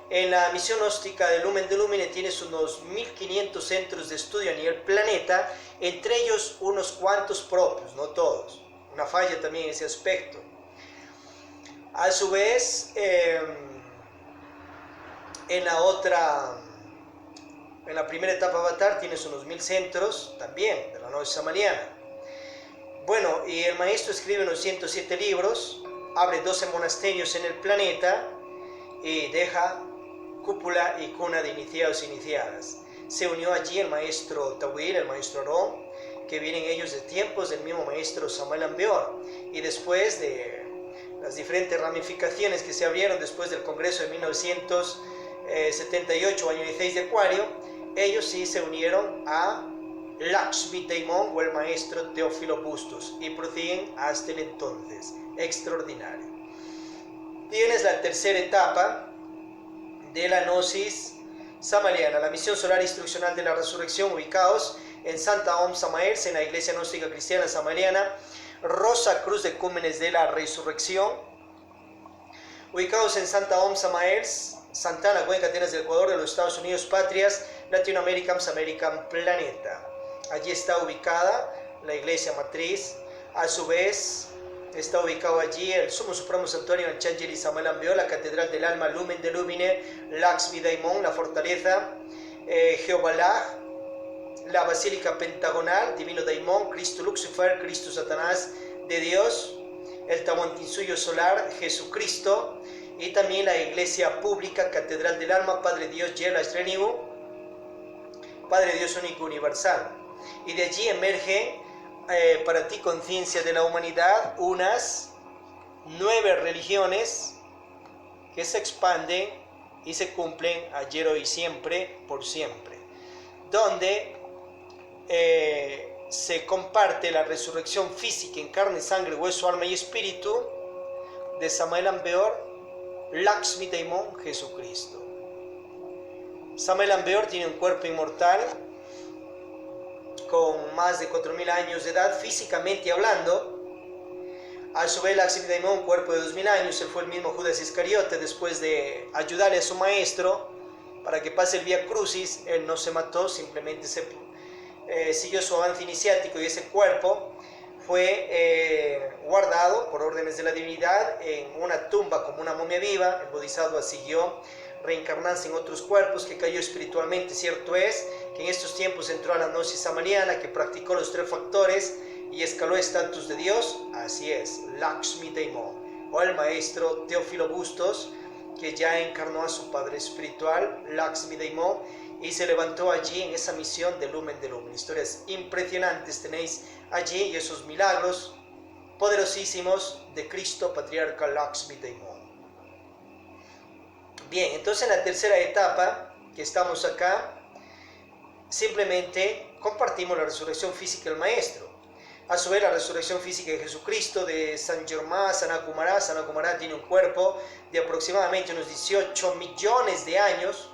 En la misión gnóstica de Lumen de Lumine tienes unos 1.500 centros de estudio a nivel planeta, entre ellos unos cuantos propios, no todos. Una falla también en ese aspecto. A su vez, en la primera etapa Avatar tienes unos 1.000 centros también de la gnosis samariana. Bueno, y el maestro escribe unos 107 libros, abre 12 monasterios en el planeta y deja cúpula y cuna de iniciados e iniciadas. Se unió allí el maestro Tawil, el maestro Aarón, que vienen ellos de tiempos del mismo maestro Samuel Ambeor, y después de las diferentes ramificaciones que se abrieron después del Congreso de 1978, año 16 de Acuario, ellos sí se unieron a Lakshmi Daimon o el maestro Teófilo Bustos y prosiguen hasta el entonces. Extraordinario. Tienes la tercera etapa de la gnosis samariana, la misión solar instruccional de la resurrección, ubicados en Santa Om Samaels, en la iglesia gnóstica cristiana samariana, Rosa Cruz de Cúmenes de la Resurrección, ubicados en Santa Om Samaels, Santana, Cuenca, Atenas del Ecuador, de los Estados Unidos, patrias, Latinoamérica, American Planeta. Allí está ubicada la iglesia matriz. A su vez, está ubicado allí el Sumo Supremo Santuario Arcángel Samuel Ambeor, la Catedral del Alma, Lumen de Lumine, Lakshmi Daimon, la Fortaleza, Jehová, la Basílica Pentagonal, Divino Daimon, Cristo Lucifer, Cristo Satanás de Dios, el Tahuantinsuyo Solar, Jesucristo, y también la iglesia pública, catedral del alma, Padre Dios, Yelash Renibu, Padre Dios único universal. Y de allí emerge para ti, conciencia de la humanidad, unas 9 religiones que se expanden y se cumplen ayer, hoy, siempre, por siempre, donde se comparte la resurrección física en carne, sangre, hueso, alma y espíritu de Samael Aun Beor, Lakshmi Daimon, Jesucristo. Samael Aun Beor tiene un cuerpo inmortal con más de 4000 años de edad, físicamente hablando. A su vez, Lakshmi Daimon, un cuerpo de 2000 años. Él fue el mismo Judas Iscariote. Después de ayudarle a su maestro para que pase el Vía Crucis, él no se mató, simplemente siguió su avance iniciático, y ese cuerpo fue guardado por órdenes de la divinidad en una tumba como una momia viva. El Bodhisattva siguió reencarnándose en otros cuerpos, que cayó espiritualmente. Cierto es que en estos tiempos entró a la gnosis samariana, que practicó los 3 factores y escaló estatus de Dios. Así es, Lakshmi Daimon, o el maestro Teófilo Bustos, que ya encarnó a su padre espiritual, Lakshmi Daimon, y se levantó allí en esa misión de Lumen de Lumen. Historias impresionantes tenéis allí, y esos milagros poderosísimos de Cristo Patriarca Lakshmi Daimon. Bien, entonces en la tercera etapa que estamos acá, simplemente compartimos la resurrección física del maestro. A su vez, la resurrección física de Jesucristo, de San Germán, Sanat Kumara. Sanat Kumara tiene un cuerpo de aproximadamente unos 18 millones de años,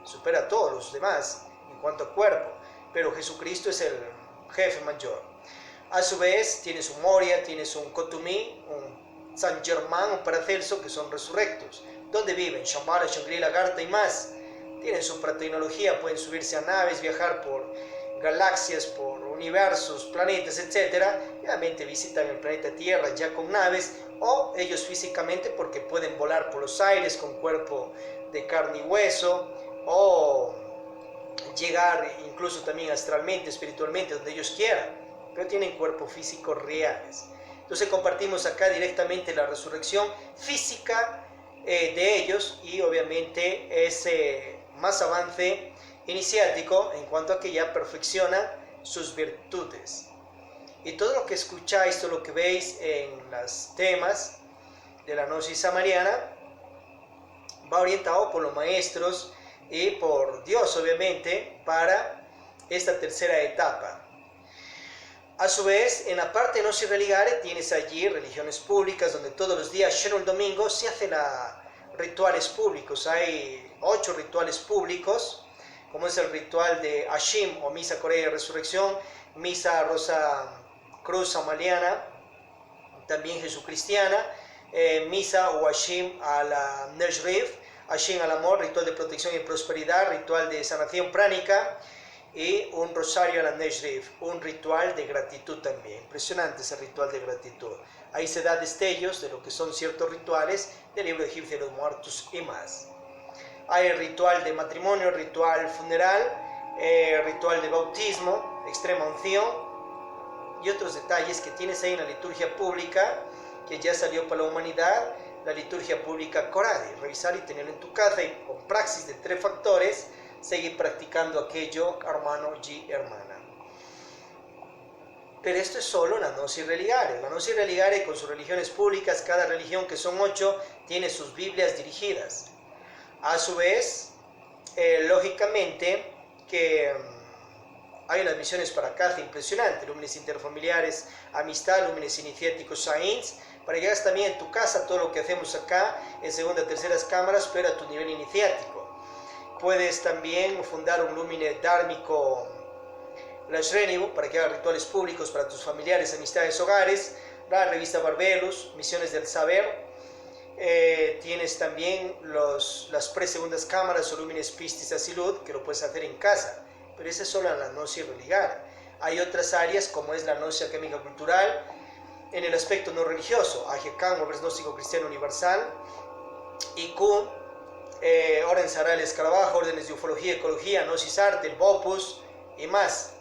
supera a todos los demás en cuanto a cuerpo, pero Jesucristo es el jefe mayor. A su vez, tiene su Moria, tiene un Kotumi, un San Germán, un Paracelso, que son resurrectos. ¿Dónde viven? Shambhala, Shangri, Lagarta y más. Tienen su tecnología, pueden subirse a naves, viajar por galaxias, por universos, planetas, etc. Y obviamente visitan el planeta Tierra ya con naves, o ellos físicamente porque pueden volar por los aires con cuerpo de carne y hueso, o llegar incluso también astralmente, espiritualmente, donde ellos quieran, pero tienen cuerpos físicos reales. Entonces compartimos acá directamente la resurrección física de ellos, y obviamente ese más avance iniciático en cuanto a que ya perfeccionan sus virtudes. Y todo lo que escucháis, todo lo que veis en los temas de la gnosis samariana va orientado por los maestros y por Dios, obviamente, para esta tercera etapa. A su vez, en la parte de Gnosis Religare tienes allí religiones públicas, donde todos los días, sino el domingo, se hacen rituales públicos. Hay 8 rituales públicos, como es el ritual de Ashim, o Misa Corea de Resurrección, Misa Rosa Cruz Samariana, también jesucristiana, Misa o Ashim a la Nejrif, Ashim al amor, ritual de protección y prosperidad, ritual de sanación pránica, y un rosario a la Nejrif, un ritual de gratitud también. Impresionante ese ritual de gratitud. Ahí se da destellos de lo que son ciertos rituales del libro egipcio de los muertos y más. Hay el ritual de matrimonio, ritual funeral, ritual de bautismo, extrema unción y otros detalles que tienes ahí en la liturgia pública que ya salió para la humanidad, la liturgia pública Coradi. Revisar y tenerlo en tu casa, y con praxis de 3 factores seguir practicando aquello, hermano y hermana. Pero esto es solo la Gnosis Religare. La Gnosis Religare, con sus religiones públicas, cada religión, que son 8, tiene sus Biblias dirigidas. A su vez, lógicamente, que hay unas misiones para casa impresionantes, lúmenes interfamiliares, amistad, lúmenes iniciáticos, saints, para que hagas también en tu casa todo lo que hacemos acá, en segunda, terceras cámaras, pero a tu nivel iniciático. Puedes también fundar un lúmine dármico, la Shrenibu, para que hagas rituales públicos para tus familiares, amistades, hogares, la revista Barbelus, Misiones del Saber. Tienes también las pre-segundas cámaras o lúmenes Pistis Asilud, que lo puedes hacer en casa, pero esa es solo la Gnosis Religare. Hay otras áreas, como es la Gnosis Académica Cultural, en el aspecto no religioso, Ajecan, Obras Gnóstico Cristiano Universal, IQ, Orden Saral Escarabajo, órdenes de ufología, ecología, Gnosis Arte, el Bopus y más.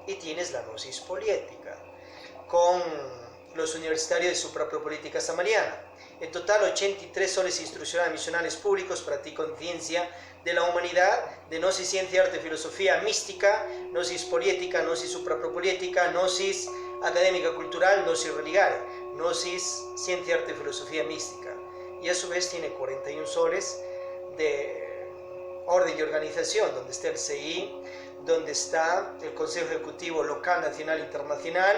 Y tienes la Gnosis Poliética, con los universitarios de Suprapolítica Samariana. En total 83 soles instruccionales misionales públicos para ti conciencia de la humanidad, de gnosis, ciencia, arte, filosofía, mística, gnosis poliética, gnosis suprapropoliética, gnosis académica cultural, gnosis religare, gnosis, ciencia, arte, filosofía, mística. Y a su vez tiene 41 soles de orden y organización, donde está el CI, donde está el Consejo Ejecutivo local, nacional, internacional,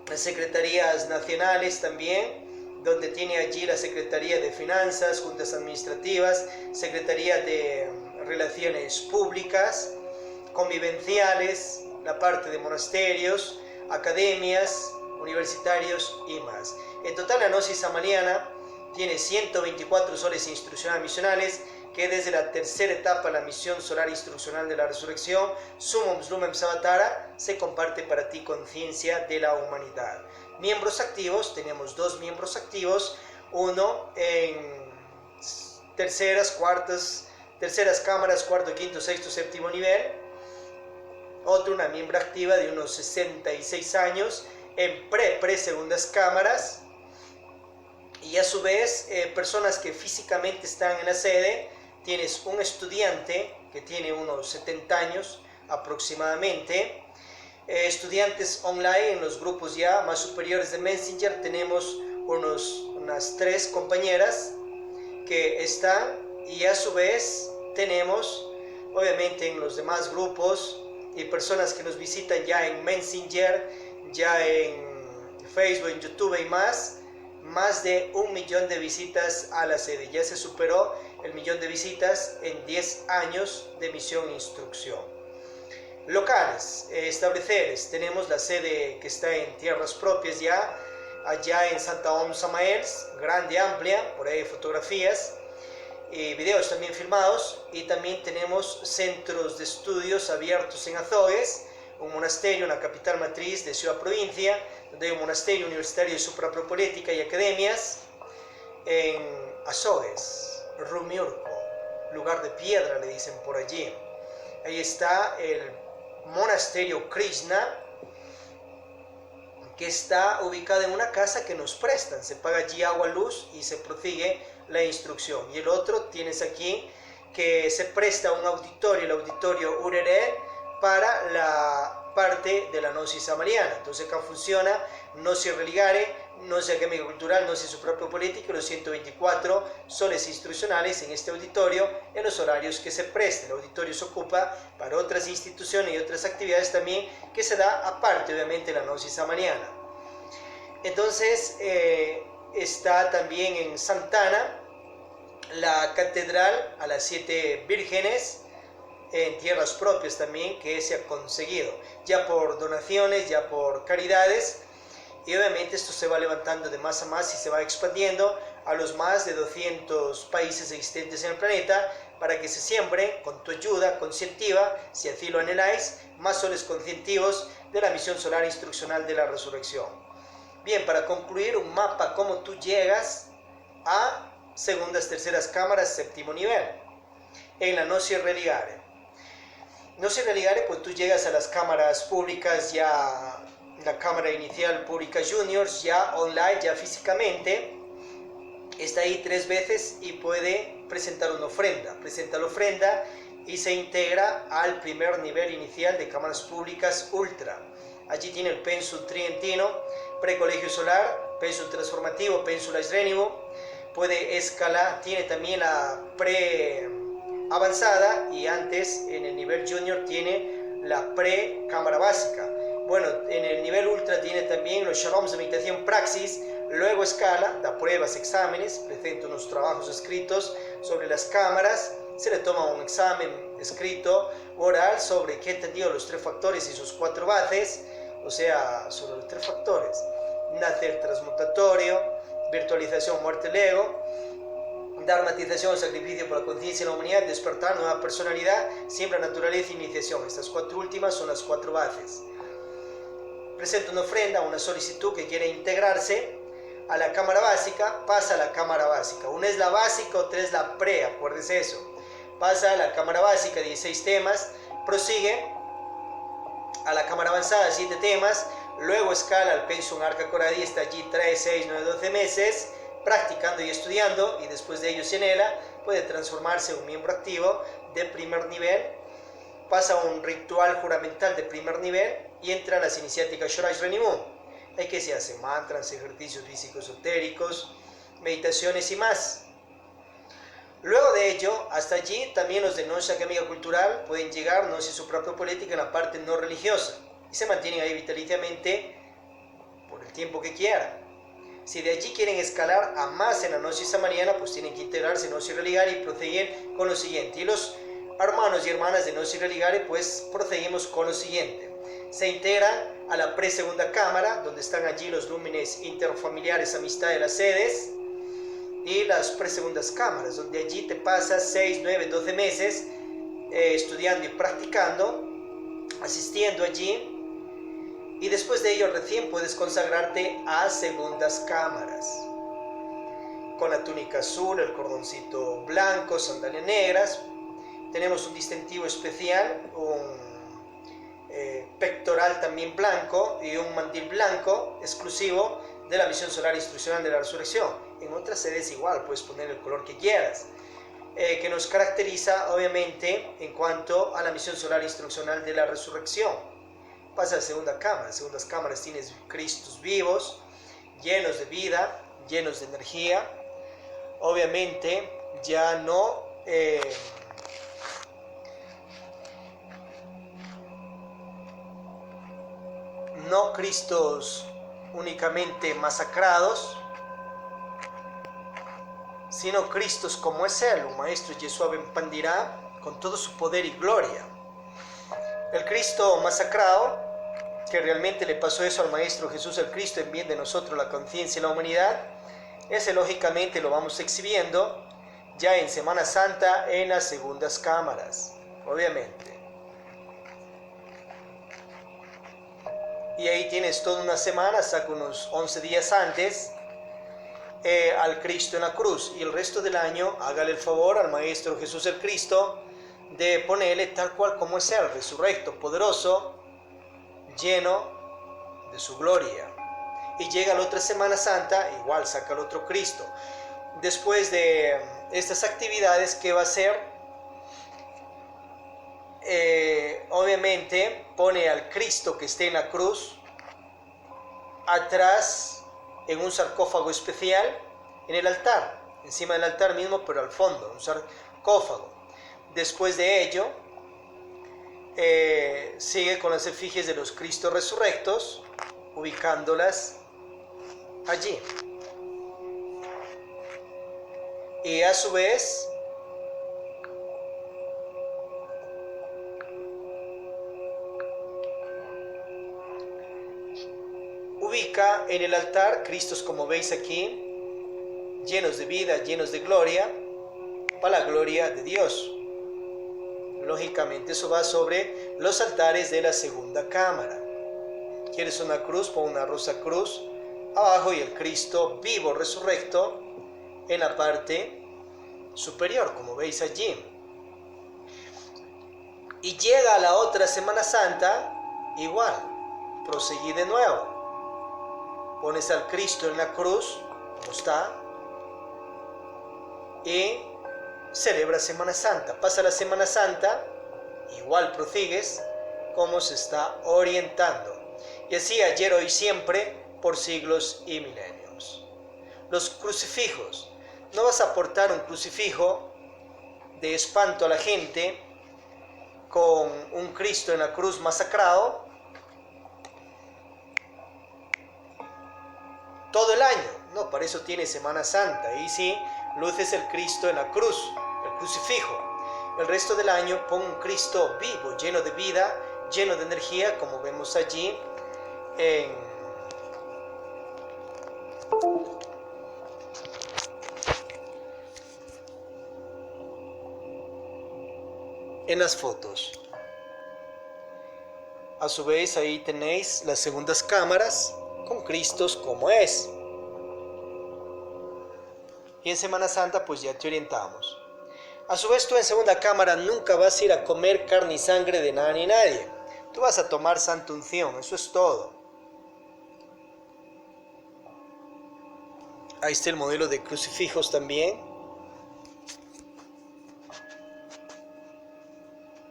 las secretarías nacionales también, donde tiene allí la Secretaría de Finanzas, Juntas Administrativas, Secretaría de Relaciones Públicas, convivenciales, la parte de monasterios, academias, universitarios y más. En total la gnosis samariana tiene 124 soles instruccionales misionales, que desde la tercera etapa, la misión solar instruccional de la resurrección, Sumum Lumem Savatara, se comparte para ti conciencia de la humanidad. Miembros activos, tenemos 2 miembros activos, uno en terceras cámaras, cuarto, quinto, sexto, séptimo nivel, otro una miembro activa de unos 66 años en segundas cámaras, y a su vez personas que físicamente están en la sede. Tienes un estudiante que tiene unos 70 años aproximadamente. Estudiantes online en los grupos ya más superiores de Messenger tenemos unas 3 compañeras que están, y a su vez tenemos obviamente en los demás grupos y personas que nos visitan ya en Messenger, ya en Facebook, en YouTube y más de 1 millón de visitas a la sede. Ya se superó el 1 millón de visitas en 10 años de misión e instrucción. Locales, estableceres, tenemos la sede que está en tierras propias ya, allá en Santa Om Samaels, grande, amplia, por ahí fotografías y videos también filmados, y también tenemos centros de estudios abiertos en Azogues, un monasterio, una capital matriz de ciudad provincia, donde hay un monasterio universitario de suprapropolética y academias, en Azogues, Rumiurco, lugar de piedra le dicen por allí. Ahí está el monasterio Krishna, que está ubicado en una casa que nos prestan, se paga allí agua, luz y se prosigue la instrucción. Y el otro tienes aquí que se presta un auditorio, el auditorio Urere, para la parte de la gnosis samariana. Entonces acá funciona gnosis religare, gnosis académica cultural, gnosis suprapropoliética, los 124 soles instruccionales en este auditorio en los horarios que se presten. El auditorio se ocupa para otras instituciones y otras actividades también que se da aparte obviamente de la gnosis samariana. Entonces está también en Santana la catedral a las 7 vírgenes, en tierras propias también, que se ha conseguido ya por donaciones, ya por caridades, y obviamente esto se va levantando de más a más y se va expandiendo a los más de 200 países existentes en el planeta, para que se siembre con tu ayuda conscientiva, si así lo anheláis, más soles conscientivos de la misión solar instruccional de la resurrección. Bien, para concluir, un mapa cómo tú llegas a segundas, terceras cámaras, séptimo nivel en la gnosis religare. Gnosis religare, pues tú llegas a las cámaras públicas, ya la cámara inicial pública juniors, ya online, ya físicamente, está ahí 3 veces y puede presentar una ofrenda. Presenta la ofrenda y se integra al primer nivel inicial de cámaras públicas ultra. Allí tiene el pénsul trientino, precolegio solar, pénsul transformativo, pénsul aisrénivo, puede escalar, tiene también la avanzada, y antes en el nivel junior tiene la cámara básica. Bueno, en el nivel ultra tiene también los shaloms de meditación praxis, luego escala, da pruebas, exámenes, presenta unos trabajos escritos sobre las cámaras, se le toma un examen escrito oral sobre qué ha entendido los 3 factores y sus 4 bases, o sea, sobre los 3 factores: nacer transmutatorio, virtualización, muerte del ego, dharmatización, sacrificio por la conciencia de la humanidad, despertar, nueva personalidad, siembra, naturaleza, iniciación. Estas 4 últimas son las 4 bases. Presenta una ofrenda, una solicitud que quiere integrarse a la cámara básica, pasa a la cámara básica. Una es la básica, otra es la acuérdense eso. Pasa a la cámara básica, 16 temas, prosigue a la cámara avanzada, 7 temas, luego escala al pensum arca coradí, está allí 3, 6, 9, 12 meses, practicando y estudiando, y después de ello se anhela, puede transformarse en un miembro activo de primer nivel, pasa a un ritual juramental de primer nivel y entra a las iniciáticas Shorai Renimun. Hay que se hacen mantras, ejercicios físicos esotéricos, meditaciones y más. Luego de ello, hasta allí también los de Nosha Kamiga Cultural pueden llegar, no sé su propia política, en la parte no religiosa, y se mantienen ahí vitaliciamente por el tiempo que quieran. Si de allí quieren escalar a más en la Gnosis samariana, pues tienen que integrarse en Gnosis Religare y proseguir con lo siguiente. Y los hermanos y hermanas de Gnosis Religare, pues proseguimos con lo siguiente. Se integran a la pre-segunda cámara, donde están allí los lúmenes interfamiliares, amistad de las sedes, y las pre-segundas cámaras, donde allí te pasas 6, 9, 12 meses estudiando y practicando, asistiendo allí. Y después de ello recién puedes consagrarte a segundas cámaras, con la túnica azul, el cordoncito blanco, sandalias negras. Tenemos un distintivo especial, un pectoral también blanco y un mandil blanco exclusivo de la misión solar instruccional de la resurrección. En otras sedes igual, puedes poner el color que quieras, que nos caracteriza obviamente en cuanto a la misión solar instruccional de la resurrección. Pasa a la segunda cámara. En segundas cámaras tienes Cristos vivos, llenos de vida, llenos de energía. Obviamente ya no Cristos únicamente masacrados, sino Cristos como es Él, un Maestro Yeshua Ben Pandirá, con todo su poder y gloria. El Cristo masacrado, que realmente le pasó eso al Maestro Jesús el Cristo en bien de nosotros, la conciencia y la humanidad, ese lógicamente lo vamos exhibiendo ya en Semana Santa en las segundas cámaras, obviamente. Y ahí tienes toda una semana, saca unos 11 días antes, al Cristo en la cruz. Y el resto del año, hágale el favor al Maestro Jesús el Cristo de ponerle tal cual como es Él, resurrecto, poderoso, lleno de su gloria. Y llega la otra Semana Santa, igual saca el otro Cristo. Después de estas actividades, ¿qué va a hacer? Obviamente pone al Cristo que esté en la cruz atrás en un sarcófago especial en el altar, encima del altar mismo, pero al fondo, un sarcófago. Después de ello sigue con las efigies de los Cristos resurrectos, ubicándolas allí. Y a su vez ubica en el altar Cristos, como veis aquí, llenos de vida, llenos de gloria, para la gloria de Dios. Lógicamente eso va sobre los altares de la segunda cámara. ¿Quieres una cruz? Pon una rosa cruz abajo y el Cristo vivo resurrecto en la parte superior, como veis allí. Y llega a la otra Semana Santa, igual, proseguí de nuevo. Pones al Cristo en la cruz, como está, y celebra Semana Santa. Pasa la Semana Santa, igual prosigues como se está orientando. Y así ayer, hoy, siempre, por siglos y milenios. Los crucifijos. No vas a portar un crucifijo de espanto a la gente con un Cristo en la cruz masacrado todo el año. No, para eso tiene Semana Santa. Y sí, luces el Cristo en la cruz, el crucifijo. El resto del año pon un Cristo vivo, lleno de vida, lleno de energía, como vemos allí en las fotos. A su vez, ahí tenéis las segundas cámaras con Cristos como es. Y en Semana Santa pues ya te orientamos. A su vez, tú en segunda cámara nunca vas a ir a comer carne y sangre de nada ni nadie. Tú vas a tomar santa unción, eso es todo. Ahí está el modelo de crucifijos también.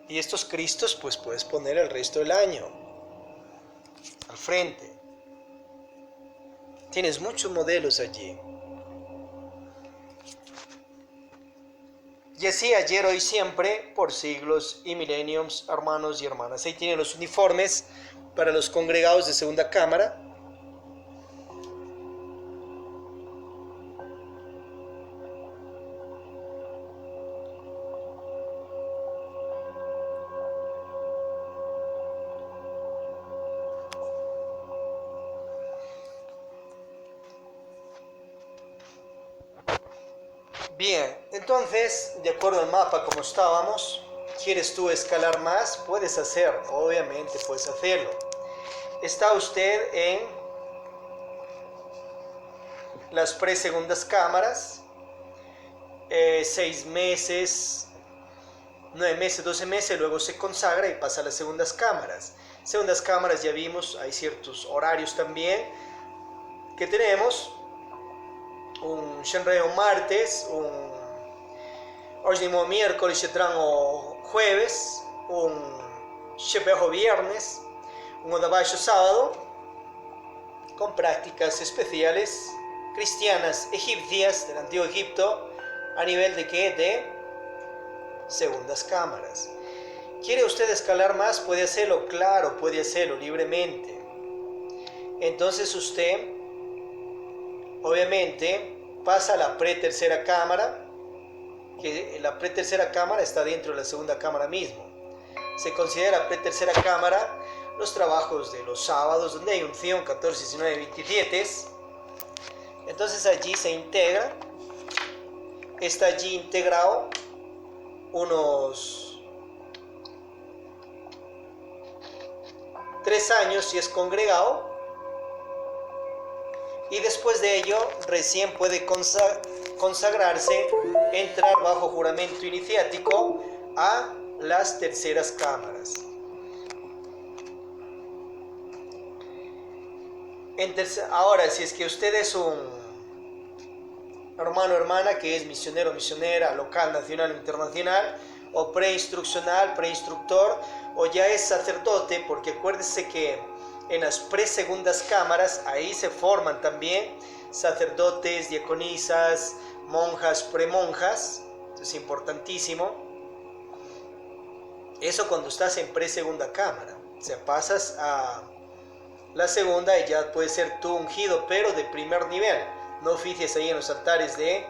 Y estos Cristos pues puedes poner el resto del año al frente. Tienes muchos modelos allí. Y así ayer, hoy, siempre, por siglos y milenios, hermanos y hermanas. Ahí tienen los uniformes para los congregados de segunda cámara. Bien, entonces, de acuerdo al mapa como estábamos, ¿quieres tú escalar más? Puedes hacerlo, obviamente puedes hacerlo. Está usted en las presegundas cámaras, 6 meses, 9 meses, 12 meses, luego se consagra y pasa a las segundas cámaras. Segundas cámaras ya vimos, hay ciertos horarios también que tenemos. Un Shenreo martes, un Ojnimo miércoles, Shetrano jueves, un Shepejo viernes, un Odabayo sábado, con prácticas especiales cristianas egipcias del antiguo Egipto, a nivel de ¿qué? De segundas cámaras. ¿Quiere usted escalar más? Puede hacerlo, claro, puede hacerlo libremente. Entonces usted obviamente pasa a la pre-tercera cámara, que la pre-tercera cámara está dentro de la segunda cámara mismo. Se considera pre-tercera cámara los trabajos de los sábados, donde hay unción 14, 19, 27. Entonces allí se integra, está allí integrado unos 3 años si es congregado. Y después de ello recién puede consagrarse, entrar bajo juramento iniciático a las terceras cámaras. Ahora, si es que usted es un hermano o hermana que es misionero o misionera local, nacional o internacional, o preinstruccional, preinstructor, o ya es sacerdote, porque acuérdese que en las presegundas cámaras, ahí se forman también sacerdotes, diaconisas, monjas, premonjas. Es importantísimo. Eso cuando estás en presegunda cámara. O sea, pasas a la segunda y ya puedes ser tú ungido, pero de primer nivel. No oficies ahí en los altares de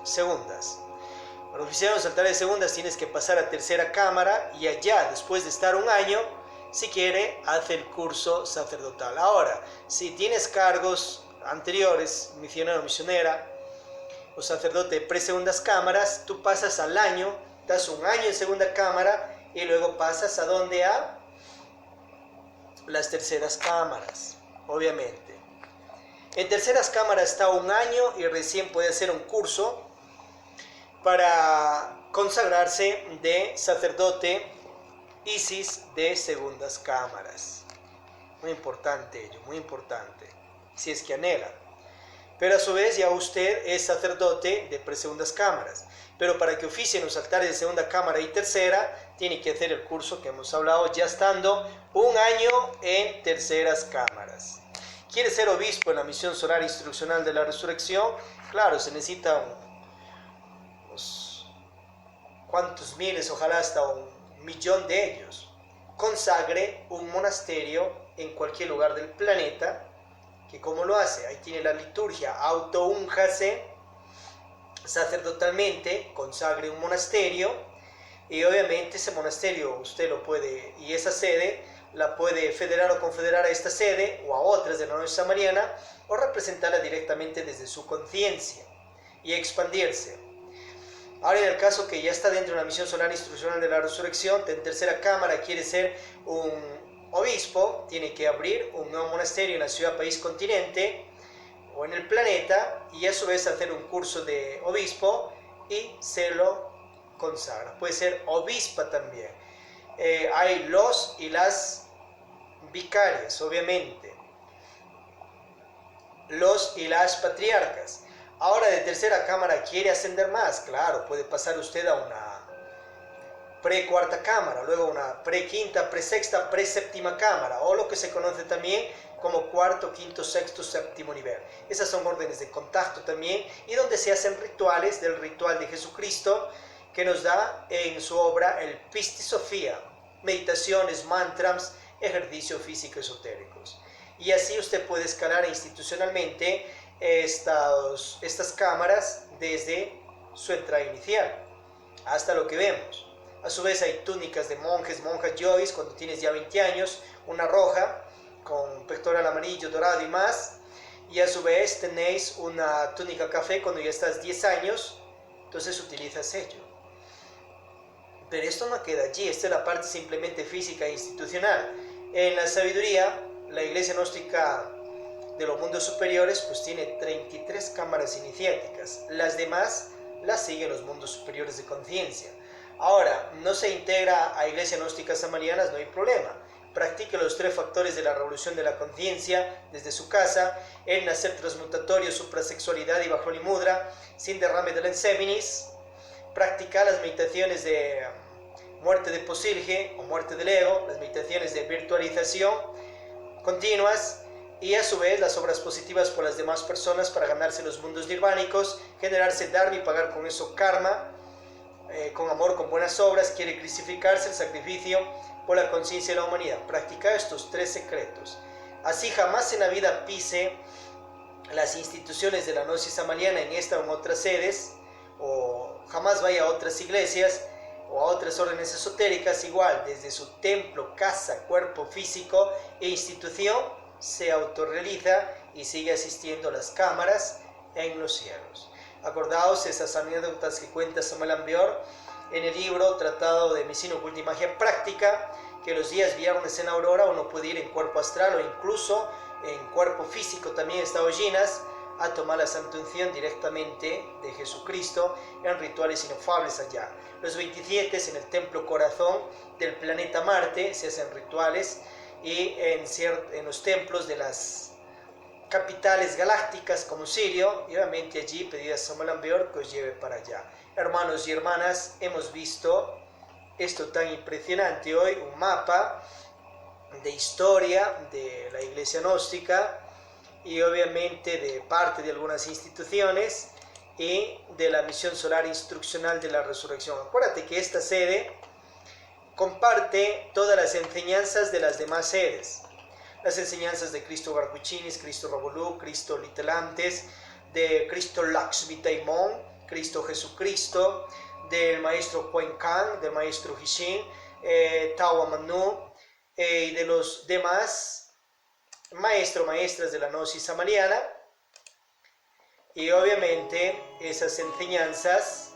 segundas. Para oficiar en los altares de segundas tienes que pasar a tercera cámara y allá, después de estar un año, si quiere, hace el curso sacerdotal. Ahora, si tienes cargos anteriores, misionero o misionera, o sacerdote de presegundas cámaras, tú pasas al año, das un año en segunda cámara y luego pasas a donde a las terceras cámaras, obviamente. En terceras cámaras está un año y recién puede hacer un curso para consagrarse de sacerdote Isis de segundas cámaras. Muy importante ello, muy importante, si es que anhela. Pero a su vez ya usted es sacerdote de presegundas cámaras. Pero para que oficie en los altares de segunda cámara y tercera, tiene que hacer el curso que hemos hablado, ya estando un año en terceras cámaras. ¿Quiere ser obispo en la misión solar instruccional de la resurrección? Claro, se necesita unos cuantos miles, ojalá hasta 1.000.000 de ellos. Consagre un monasterio en cualquier lugar del planeta. Que ¿cómo lo hace? Ahí tiene la liturgia. Autoúnjase sacerdotalmente, consagre un monasterio y obviamente ese monasterio usted lo puede, y esa sede la puede federar o confederar a esta sede o a otras de la Universidad Mariana, o representarla directamente desde su conciencia y expandirse. Ahora, en el caso que ya está dentro de la misión solar instruccional de la resurrección, en tercera cámara quiere ser un obispo, tiene que abrir un nuevo monasterio en la ciudad, país, continente o en el planeta, y a su vez hacer un curso de obispo y se lo consagra. Puede ser obispa también. Hay los y las vicarias, obviamente. los y las patriarcas. Ahora de tercera cámara quiere ascender más, claro, puede pasar usted a una pre-cuarta cámara, luego una pre-quinta, pre-sexta, pre-séptima cámara, o lo que se conoce también como cuarto, quinto, sexto, séptimo nivel. Esas son órdenes de contacto también, y donde se hacen rituales del ritual de Jesucristo, que nos da en su obra el Pisti Sofía, meditaciones, mantras, ejercicio físico esotéricos. Y así usted puede escalar institucionalmente estas cámaras desde su entrada inicial hasta lo que vemos. A su vez hay túnicas de monjes, monjas yogis cuando tienes ya 20 años, una roja con pectoral amarillo, dorado y más. Y a su vez tenéis una túnica café cuando ya estás 10 años, entonces utilizas ello. Pero esto no queda allí, esta es la parte simplemente física e institucional. En la sabiduría, la iglesia gnóstica de los mundos superiores pues tiene 33 cámaras iniciáticas. Las demás las siguen los mundos superiores de conciencia. Ahora, no se integra a iglesia gnósticas samarianas, no hay problema. Practique los 3 factores de la revolución de la conciencia desde su casa, el nacer transmutatorio, suprasexualidad y bajo mudra, sin derrame de lenseminis. Practicar las meditaciones de muerte de posilge o muerte del ego, las meditaciones de virtualización continuas, y a su vez las obras positivas por las demás personas para ganarse los mundos nirvánicos, generarse dharma y pagar con eso karma, con amor, con buenas obras, quiere crucificarse, el sacrificio por la conciencia de la humanidad. Practicar estos 3 secretos. Así jamás en la vida pise las instituciones de la gnosis samariana en esta o en otras sedes, o jamás vaya a otras iglesias o a otras órdenes esotéricas, igual desde su templo, casa, cuerpo físico e institución se autorrealiza y sigue asistiendo a las cámaras en los cielos. Acordaos esas anécdotas que cuenta Samuel Ambeor en el libro Tratado de Medicina Oculta y Magia Práctica, que los días viernes en aurora uno puede ir en cuerpo astral o incluso en cuerpo físico también estados llenas a tomar la santa unción directamente de Jesucristo en rituales inofables allá. Los 27 en el templo corazón del planeta Marte se hacen rituales, y en los templos de las capitales galácticas como Sirio, y obviamente allí pedir a Samuel Ambeor que os lleve para allá. Hermanos y hermanas, hemos visto esto tan impresionante hoy, un mapa de historia de la iglesia gnóstica y obviamente de parte de algunas instituciones y de la misión solar instruccional de la resurrección. Acuérdate que esta sede comparte todas las enseñanzas de las demás sedes. Las enseñanzas de Cristo Garcuchinis, Cristo Rabolú, Cristo Litelantes, de Cristo Lakshmi Daimon, Cristo Jesucristo, del maestro Cuencán, del maestro Hishin, Tawa Manu, y de los demás maestras de la gnosis samariana, y obviamente esas enseñanzas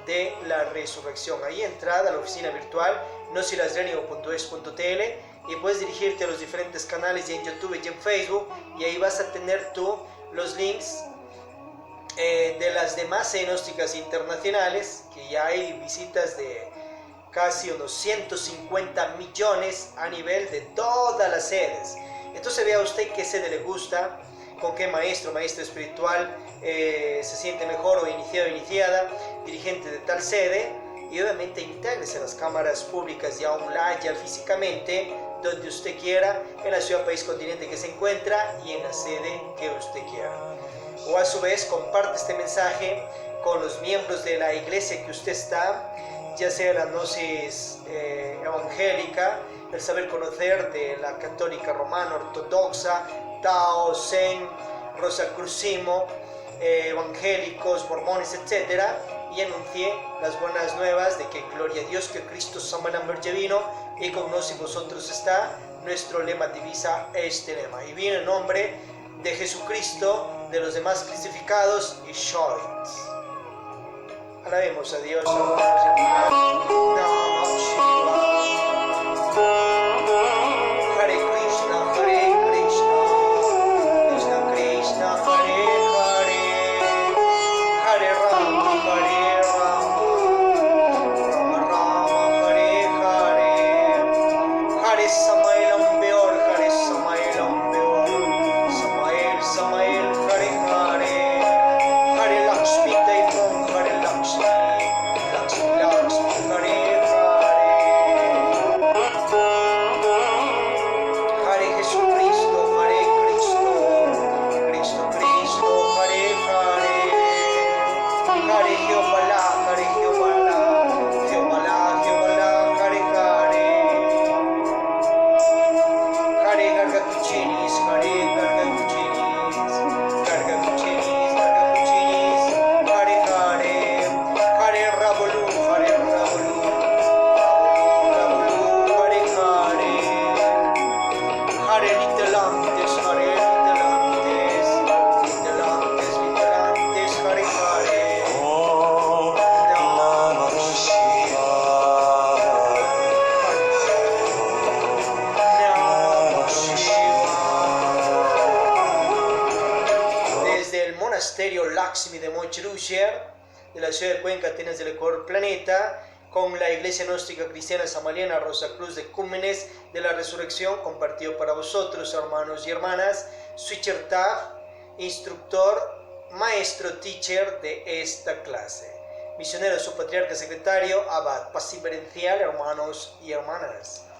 de la resurrección. Ahí entrada a la oficina virtual nosilasrenio.es.tl y puedes dirigirte a los diferentes canales y en YouTube y en Facebook, y ahí vas a tener tú los links de las demás gnósticas internacionales, que ya hay visitas de casi unos 150 millones a nivel de todas las sedes. Entonces vea usted qué sede le gusta, con qué maestro, maestra espiritual se siente mejor, o iniciado, iniciada, dirigente de tal sede, y obviamente intégrese a las cámaras públicas ya online, ya físicamente, donde usted quiera, en la ciudad, país, continente que se encuentra y en la sede que usted quiera. O a su vez comparte este mensaje con los miembros de la iglesia que usted está, ya sea la gnosis evangélica, el saber conocer de la católica romana, ortodoxa, Tao, Zen, Rosacrucismo, evangélicos, mormones, etc. Y anuncie las buenas nuevas de que gloria a Dios, que Cristo Samuel Ambeor vino y con nosotros y vosotros está. Nuestro lema divisa este lema. Y viene en nombre de Jesucristo, de los demás crucificados y Shoit. Alabemos a Dios. Hare Krishna, Hare Krishna, Krishna Krishna, Hare Hare, Hare Rama, Hare Rama, Rama Rama, Hare Hare, Hare Samael Ambeor, Hare Samael Ambeor, Samael Samael. Monasterio Lakshmi de Montcherusher, de la ciudad de Cuenca, Atenas del Ecuador Planeta, con la Iglesia Gnóstica Cristiana Samariana Rosa Cruz de Cúmenes de la Resurrección, compartido para vosotros, hermanos y hermanas, Switcher Tag, instructor, maestro, teacher de esta clase. Misionero, su patriarca secretario, abad pasiverencial, hermanos y hermanas.